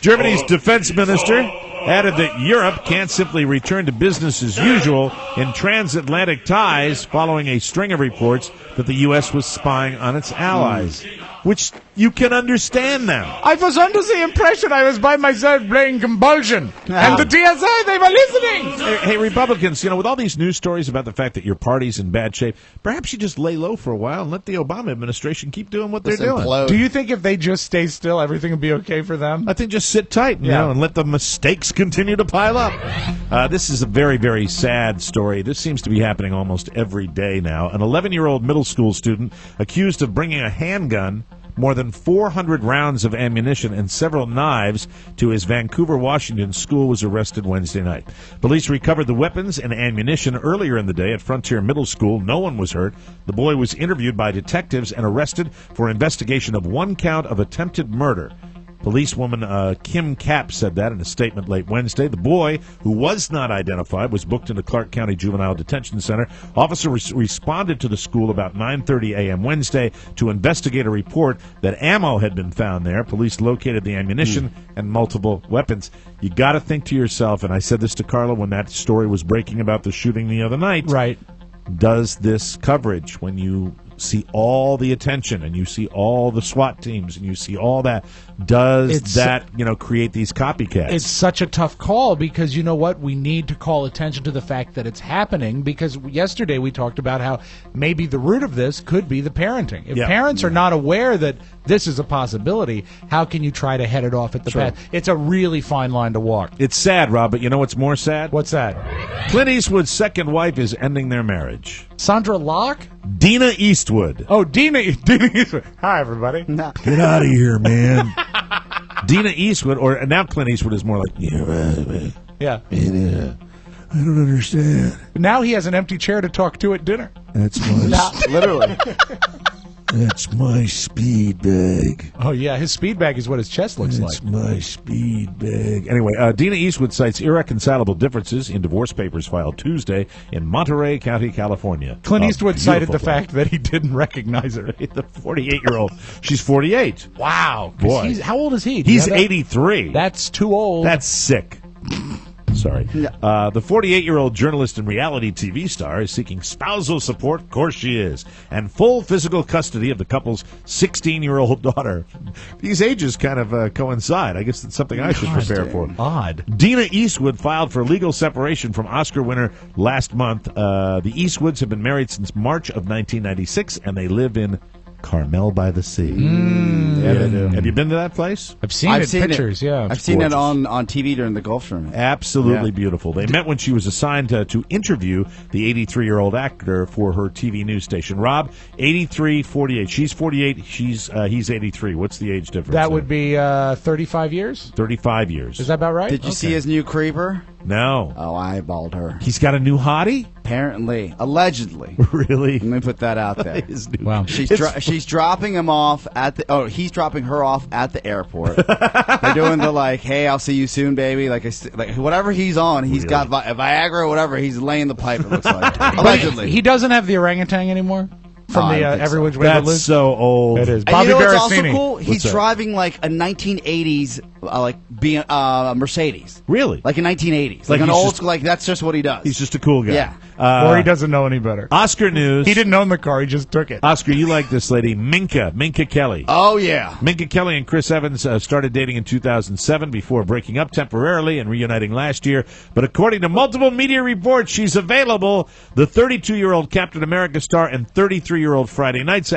Germany's defense minister added that Europe can't simply return to business as usual in transatlantic ties following a string of reports that the U.S. was spying on its allies. Which you can understand now. I was under the impression I was by myself playing Compulsion. And the TSA, they were listening. Hey, Republicans, with all these news stories about the fact that your party's in bad shape, perhaps you just lay low for a while and let the Obama administration keep doing what they're doing. Do you think if they just stay still, everything will be okay for them? I think just sit tight, and let the mistakes continue to pile up. This is a very, very sad story. This seems to be happening almost every day now. An 11-year-old middle school student accused of bringing a handgun more than 400 rounds of ammunition and several knives to his Vancouver, Washington school was arrested Wednesday night. Police recovered the weapons and ammunition earlier in the day at Frontier Middle School. No one was hurt. The boy was interviewed by detectives and arrested for investigation of one count of attempted murder. Policewoman Kim Kapp said that in a statement late Wednesday. The boy, who was not identified, was booked into Clark County Juvenile Detention Center. Officers responded to the school about 9:30 a.m. Wednesday to investigate a report that ammo had been found there. Police located the ammunition and multiple weapons. You got to think to yourself, and I said this to Carla when that story was breaking about the shooting the other night. Right. Does this coverage, when you see all the attention and you see all the SWAT teams and you see all that, does that create these copycats? It's such a tough call because you know what? We need to call attention to the fact that it's happening because yesterday we talked about how maybe the root of this could be the parenting. If parents are not aware that this is a possibility, how can you try to head it off at the path? It's a really fine line to walk. It's sad, Rob, but you know what's more sad? What's that? Clint Eastwood's second wife is ending their marriage. Sandra Locke? Dina Eastwood. Oh, Dina Eastwood. Hi, everybody. Get out of here, man. Dina Eastwood, or now Clint Eastwood is more like, Yeah. I don't understand. Now he has an empty chair to talk to at dinner. That's my Literally. That's my speed bag. Oh, yeah, his speed bag is what his chest looks like. That's my speed bag. Anyway, Dina Eastwood cites irreconcilable differences in divorce papers filed Tuesday in Monterey County, California. Clint Eastwood cited the fact that he didn't recognize her. The 48-year-old. She's 48. Wow. Boy. How old is he? He's 83. That's too old. That's sick. Sorry. The 48-year-old journalist and reality TV star is seeking spousal support. Of course she is. And full physical custody of the couple's 16-year-old daughter. These ages kind of coincide. I guess that's something I should prepare for. Odd. Dina Eastwood filed for legal separation from Oscar winner last month. The Eastwoods have been married since March of 1996, and they live in Carmel by the Sea. Have you been to that place? I've seen pictures. Yeah, I've seen it on TV during the golf tournament. Absolutely beautiful. They met when she was assigned to interview the 83-year-old actor for her TV news station. Rob, 83, 48. She's 48. He's 83. What's the age difference? That would be 35 years. 35 years. Is that about right? Did you see his new creeper? No. Oh, I eyeballed her. He's got a new hottie? Apparently. Allegedly. Really? Let me put that out there. Wow. She's dropping him off at the... Oh, he's dropping her off at the airport. They're doing the, hey, I'll see you soon, baby. Like whatever he's on, he's got Viagra or whatever. He's laying the pipe, it looks like. Allegedly. He doesn't have the orangutan anymore? From the Every Which Way That's so old. It is. And Bobby you know what's Barastini. also cool? He's driving a 1980s Mercedes. Really? Like a 1980s. Like an old school. That's just what he does. He's just a cool guy. Yeah. Or he doesn't know any better. Oscar news. He didn't own the car. He just took it. Oscar, you like this lady, Minka Kelly. Oh, yeah. Minka Kelly and Chris Evans started dating in 2007 before breaking up temporarily and reuniting last year. But according to multiple media reports, she's available. The 32-year-old Captain America star and 33-year-old Friday Night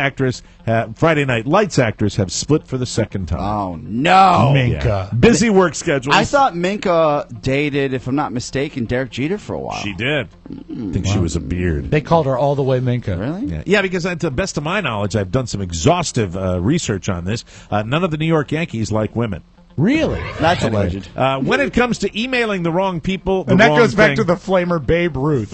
Lights actress have split for the second time. Oh, no. Minka. Yeah. Busy work schedules. I thought Minka dated, if I'm not mistaken, Derek Jeter for a while. She did. I think she was a beard. They called her all the way Minka. Really? Yeah, because to the best of my knowledge, I've done some exhaustive research on this. None of the New York Yankees like women. Really? That's alleged. When it comes to emailing the wrong people, and that goes back to the flamer Babe Ruth.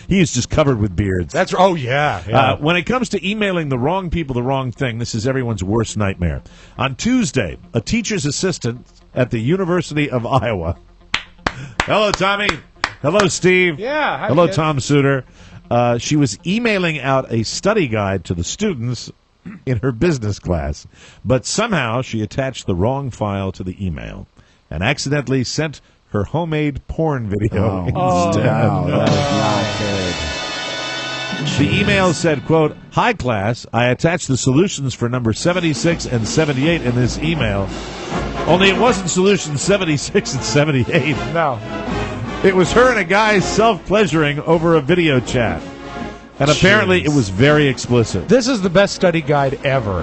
He is just covered with beards. Yeah. When it comes to emailing the wrong people the wrong thing, this is everyone's worst nightmare. On Tuesday, a teacher's assistant at the University of Iowa. Hello, Tommy. Hello, Steve. Yeah. Hello, Tom Suter. She was emailing out a study guide to the students in her business class, but somehow she attached the wrong file to the email and accidentally sent her homemade porn video instead. That is not good. The email said, quote, "Hi class, I attached the solutions for number 76 and 78 in this email. Only it wasn't solutions 76 and 78. No. It was her and a guy self-pleasuring over a video chat. And apparently it was very explicit. This is the best study guide ever.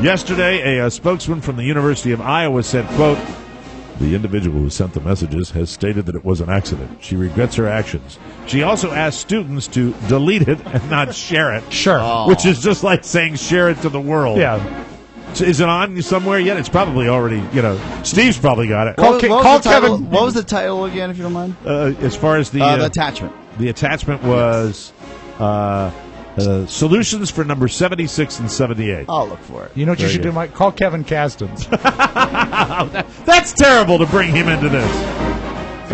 Yesterday, a spokesman from the University of Iowa said, quote, The individual who sent the messages has stated that it was an accident. She regrets her actions. She also asked students to delete it and not share it. Sure. Which is just like saying share it to the world. Yeah. So is it on somewhere yet? It's probably already, Steve's probably got it. What was the title again, if you don't mind? As far as the attachment. The attachment was solutions for number 76 and 78. I'll look for it. You know what you should do, Mike? Call Kevin Castens. That's terrible to bring him into this.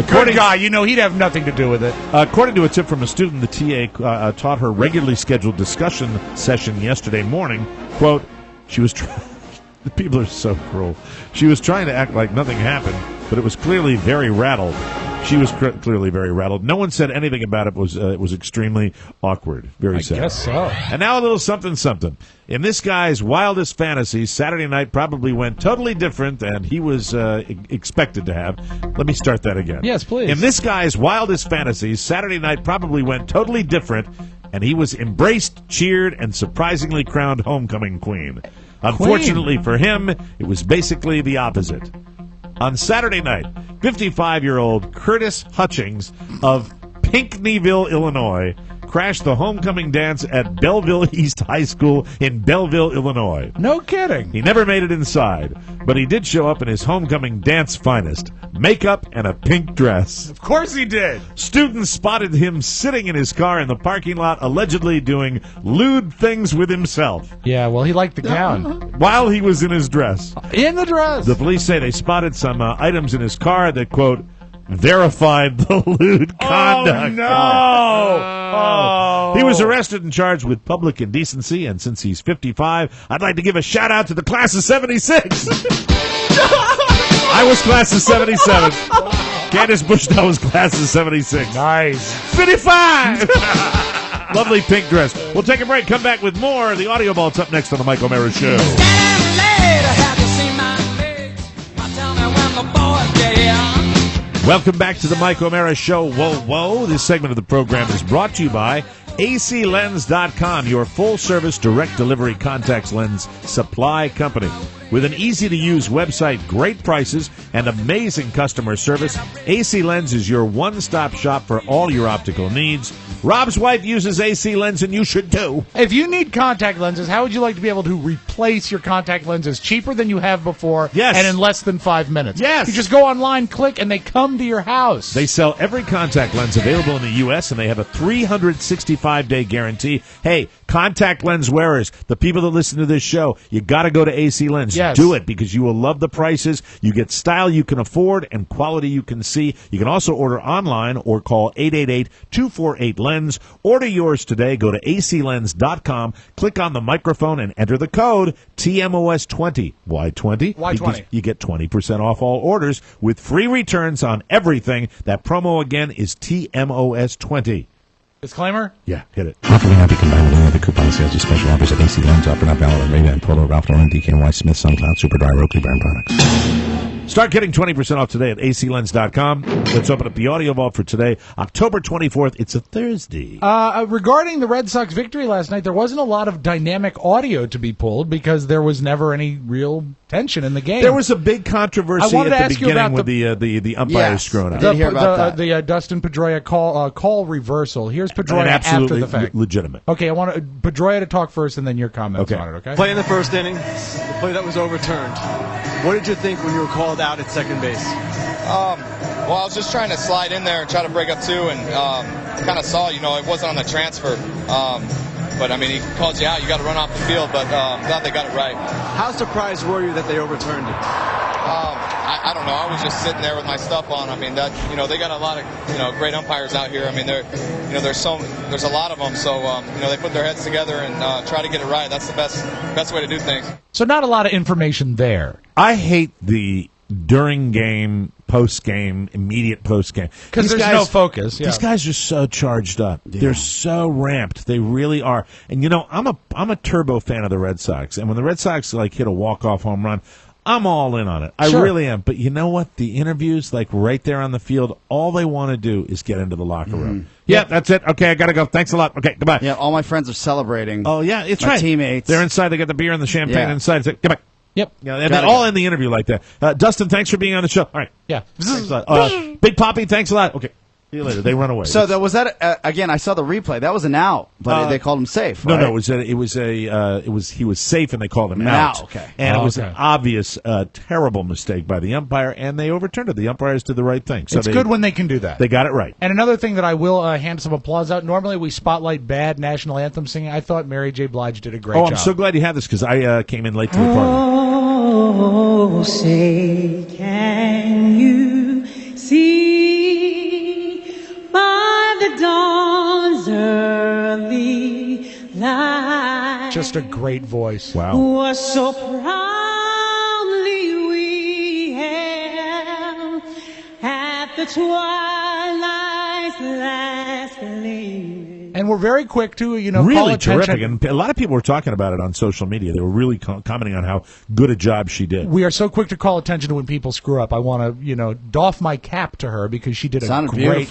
Good guy. He'd have nothing to do with it. According to a tip from a student, the TA taught her regularly scheduled discussion session yesterday morning, quote, she was people are so cruel. She was trying to act like nothing happened, but it was clearly very rattled. She was clearly very rattled. No one said anything about it. It was extremely awkward. Very sad. I guess so. And now a little something. In this guy's wildest fantasies, Saturday night probably went totally different than he was expected to have. Let me start that again. Yes, please. In this guy's wildest fantasies, Saturday night probably went totally different, and he was embraced, cheered, and surprisingly crowned homecoming queen. Unfortunately for him, it was basically the opposite. On Saturday night, 55-year-old Curtis Hutchings of Pinckneyville, Illinois, crashed the homecoming dance at Belleville East High School in Belleville, Illinois. No kidding. He never made it inside, but he did show up in his homecoming dance finest, makeup and a pink dress. Of course he did. Students spotted him sitting in his car in the parking lot, allegedly doing lewd things with himself. Yeah, well, he liked the gown. While he was in his dress. In the dress. The police say they spotted some items in his car that, quote, verified the lewd conduct. Oh, no! He was arrested and charged with public indecency, and since he's 55, I'd like to give a shout-out to the class of 76. I was class of 77. Candace Bushnell was class of 76. Nice. 55! Lovely pink dress. We'll take a break, come back with more. The Audio Vault's up next on the Mike O'Mara Show. Welcome back to the Mike O'Mara Show. Whoa, whoa. This segment of the program is brought to you by aclens.com, your full-service direct delivery contacts lens supply company. With an easy-to-use website, great prices, and amazing customer service, AC Lens is your one-stop shop for all your optical needs. Rob's wife uses AC Lens, and you should too. If you need contact lenses, how would you like to be able to replace your contact lenses cheaper than you have before and in less than 5 minutes? Yes. You just go online, click, and they come to your house. They sell every contact lens available in the U.S., and they have a 365-day guarantee. Hey, contact lens wearers, the people that listen to this show, you got to go to AC Lens. Yes. Do it because you will love the prices. You get style you can afford and quality you can see. You can also order online or call 888-248-LENS. Order yours today. Go to aclens.com, click on the microphone, and enter the code TMOS20. Why 20? Why 20? Because you get 20% off all orders with free returns on everything. That promo again is TMOS20. Disclaimer? Yeah, hit it. Offer may not be combined with any other coupon sales or special offers at AC Lens. Offer not valid on Ray-Ban, Polo, Ralph Lauren, DKNY, Smith, SunCloud, Superdry, Oakley brand products. Start getting 20% off today at aclens.com. Let's open up the Audio Vault for today, October 24th. It's a Thursday. Regarding the Red Sox victory last night, there wasn't a lot of dynamic audio to be pulled because there was never any real tension in the game. There was a big controversy at the beginning with the umpires screwing up. The Dustin Pedroia call reversal. Here's Pedroia after the fact. Legitimate. Okay, I want Pedroia to talk first and then your comments on it, okay? Play in the first inning, the play that was overturned. What did you think when you were called out at second base? Well, I was just trying to slide in there and try to break up two, and kind of saw, it wasn't on the transfer. But, I mean, he calls you out, you got to run off the field, but glad they got it right. How surprised were you that they overturned it? I don't know. I was just sitting there with my stuff on. I mean, they got a lot of, great umpires out here. I mean, there's a lot of them, so, they put their heads together and try to get it right. That's the best way to do things. So not a lot of information there. I hate the during game, post game, immediate post game because there's no focus. Yeah. These guys are so charged up. Yeah. They're so ramped. They really are. And I'm a turbo fan of the Red Sox. And when the Red Sox hit a walk-off home run, I'm all in on it. I really am. But you know what? The interviews, right there on the field, all they want to do is get into the locker room. Yeah, that's it. Okay, I got to go. Thanks a lot. Okay, goodbye. Yeah, all my friends are celebrating. Oh, yeah, it's my right. teammates. They're inside. They got the beer and the champagne inside. Goodbye. Yep. Yeah, and all in the interview like that. Dustin, thanks for being on the show. All right. Yeah. Thanks a lot. Big Poppy, thanks a lot. Okay. See you later. They run away. So was that again? I saw the replay. That was an out, but they called him safe. Right? No, he was safe, and they called him out. Okay, and it was an obvious, terrible mistake by the umpire, and they overturned it. The umpires did the right thing. So it's good when they can do that. They got it right. And another thing that I will hand some applause out. Normally we spotlight bad national anthem singing. I thought Mary J. Blige did a great job. I'm so glad you had this because I came in late to the party. Oh, say can you see? By the dawn's early light, just a great voice. Wow. Was so proudly we hailed at the twilight's last gleam. And we're very quick to, really call attention. terrific. And a lot of people were talking about it on social media. They were really commenting on how good a job she did. We are so quick to call attention to when people screw up. I want to, doff my cap to her because she did a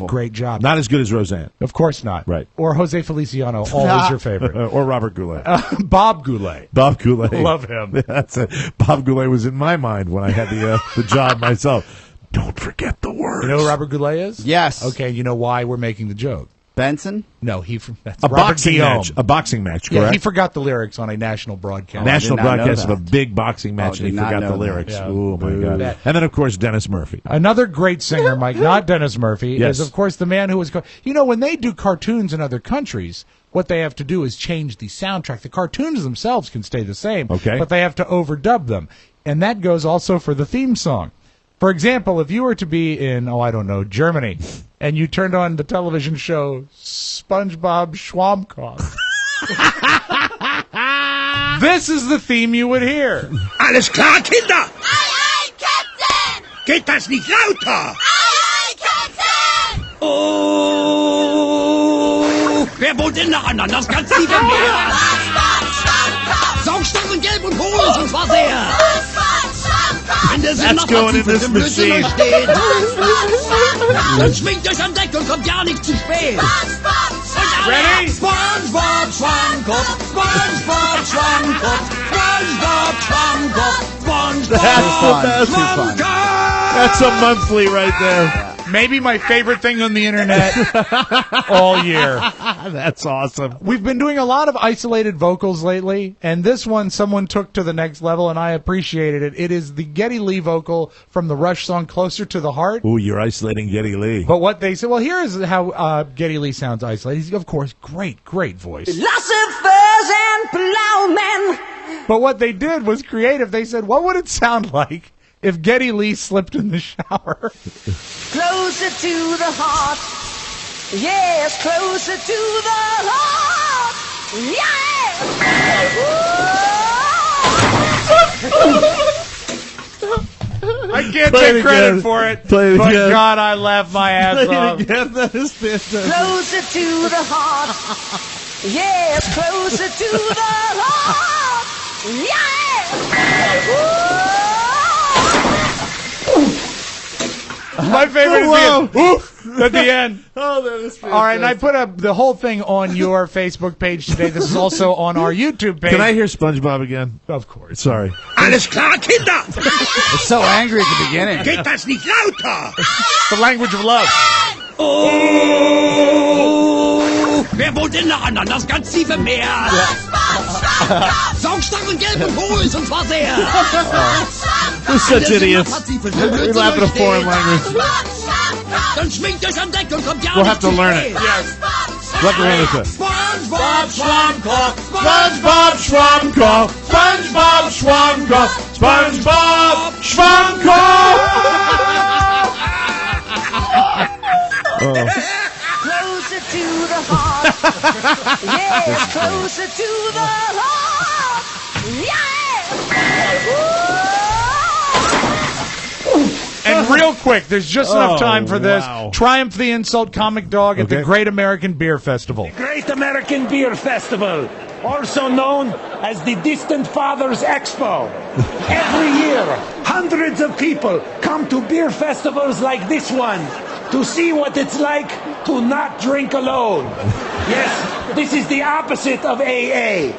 great job. Not as good as Roseanne. Of course not. Right. Or Jose Feliciano, always your favorite. Or Robert Goulet. Bob Goulet. Bob Goulet. Love him. That's it. Bob Goulet was in my mind when I had the job myself. Don't forget the words. You know who Robert Goulet is? Yes. Okay, you know why we're making the joke. Benson? No, that's a Robert boxing Guillaume. match. A boxing match, correct? Yeah, he forgot the lyrics on a national broadcast. National broadcast of a big boxing match, and he forgot the lyrics. Yeah. Oh, my God. And then, of course, Dennis Murphy. Another great singer, Mike, not Dennis Murphy, is, of course, the man who was... when they do cartoons in other countries, what they have to do is change the soundtrack. The cartoons themselves can stay the same, but they have to overdub them. And that goes also for the theme song. For example, if you were to be in, Germany, and you turned on the television show SpongeBob Schwammkopf, this is the theme you would hear. Alles klar, Kinder! Aye, aye, Captain! Geht das nicht lauter? Aye, aye, Captain! Oh, wer wohnt denn noch an das ganz liebe Meer? Saugstoffen gelb und hohl, und zwar sehr. Wenn der Sinn noch going in this machine. Steht, dann schwingt euch an Deck und kommt ja nicht zu spät. Ready? SpongeBob Schwammkopf, SpongeBob Schwammkopf, SpongeBob Schwammkopf, SpongeBob Schwammkopf. That's a monthly right there. Maybe my favorite thing on the internet all year. That's awesome. We've been doing a lot of isolated vocals lately, and this one someone took to the next level, and I appreciated it. It is the Geddy Lee vocal from the Rush song Closer to the Heart. Ooh, you're isolating Geddy Lee. But what they said, here is how Geddy Lee sounds isolated. He's, of course, great voice. Philosophers and plowmen. But what they did was creative. They said, what would it sound like if Geddy Lee slipped in the shower? Closer to the heart. Yes, closer to the heart. Yeah. I can't take credit for it. But again. God, I laughed my ass off. That is fantastic. Closer to the heart. Yes, closer to the heart. My favorite is the oof at the end. Oh, that is fantastic. All right, and I put up the whole thing on your Facebook page today. This is also on our YouTube page. Can I hear SpongeBob again? Of course. Sorry. Alles klar, Kinder! It's so angry at the beginning. Geht das nicht lauter? The language of love. Oh, wer wohnt denn noch an das ganz tiefe Meer? Saugstoff und gelb und hohl, und zwar sehr. We're such idiots. We laugh at a foreign language. Dann schwingt euch an Deck und kommt ja We'll have to learn it. Yes. We'll have to learn it. SpongeBob Schwammkopf, SpongeBob Schwammkopf, SpongeBob Schwammkopf, SpongeBob Schwammkopf. Closer to the heart. Yes, closer to the heart. And real quick, there's just enough time for this. Wow. Triumph the Insult Comic Dog at the Great American Beer Festival. Great American Beer Festival, also known as the Distant Fathers Expo. Every year, hundreds of people come to beer festivals like this one to see what it's like to not drink alone. Yes, this is the opposite of AA.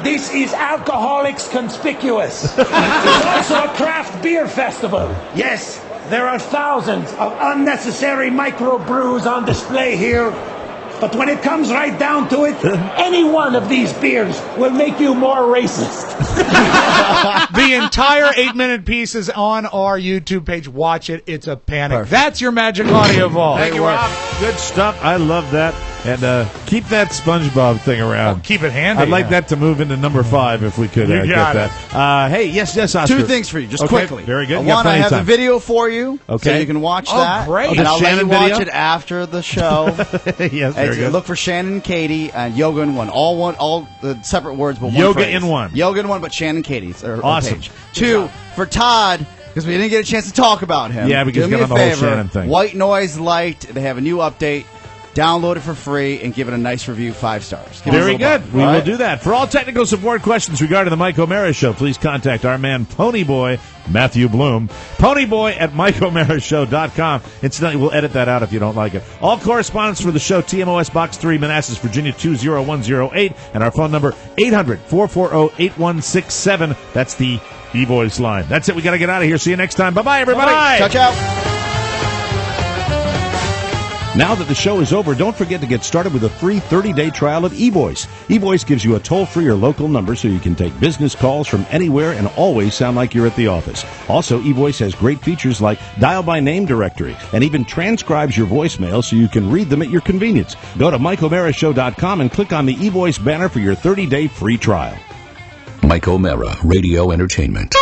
This is Alcoholics Conspicuous. It's also a craft beer festival. Yes, there are thousands of unnecessary microbrews on display here. But when it comes right down to it, any one of these beers will make you more racist. The entire 8-minute piece is on our YouTube page. Watch it. It's a panic. Perfect. That's your Magic Audio Vault. Thank you, Rob. Good stuff. I love that. And keep that SpongeBob thing around. Oh, keep it handy. I'd like that to move into number 5 if we could You get got that. Hey, yes, Oscar. 2 things for you, just Okay, quickly. Very good. You got One, I plenty of have a time. video for you, Okay. so you can watch Oh, that. great. And The I'll let Shannon you watch video? it after the show. Yes, very good. Look for Shannon and Katie and Yoga in One. All separate words, but one Yoga phrase. in One. Yoga in One, but Shannon and Katie's. Awesome. Page. 2, for Todd, because we didn't get a chance to talk about him. Yeah, because do me you a got on the whole favor. Shannon thing. White Noise Light, they have a new update. Download it for free and give it a nice review, 5 stars. Give it a Very little good. bump. We All will right? do that. For all technical support questions regarding the Mike O'Mara Show, please contact our man Ponyboy, Matthew Bloom. Ponyboy at MikeO'MaraShow.com. Incidentally, we'll edit that out if you don't like it. All correspondence for the show, TMOS Box 3, Manassas, Virginia 20108, and our phone number, 800-440-8167. That's the E-Voice line. That's it. We got to get out of here. See you next time. Bye-bye, everybody. Ciao, ciao. Now that the show is over, don't forget to get started with a free 30-day trial of eVoice. eVoice gives you a toll-free or local number so you can take business calls from anywhere and always sound like you're at the office. Also, eVoice has great features like dial-by-name directory and even transcribes your voicemail so you can read them at your convenience. Go to MikeO'MaraShow.com and click on the eVoice banner for your 30-day free trial. Mike O'Mara, Radio Entertainment.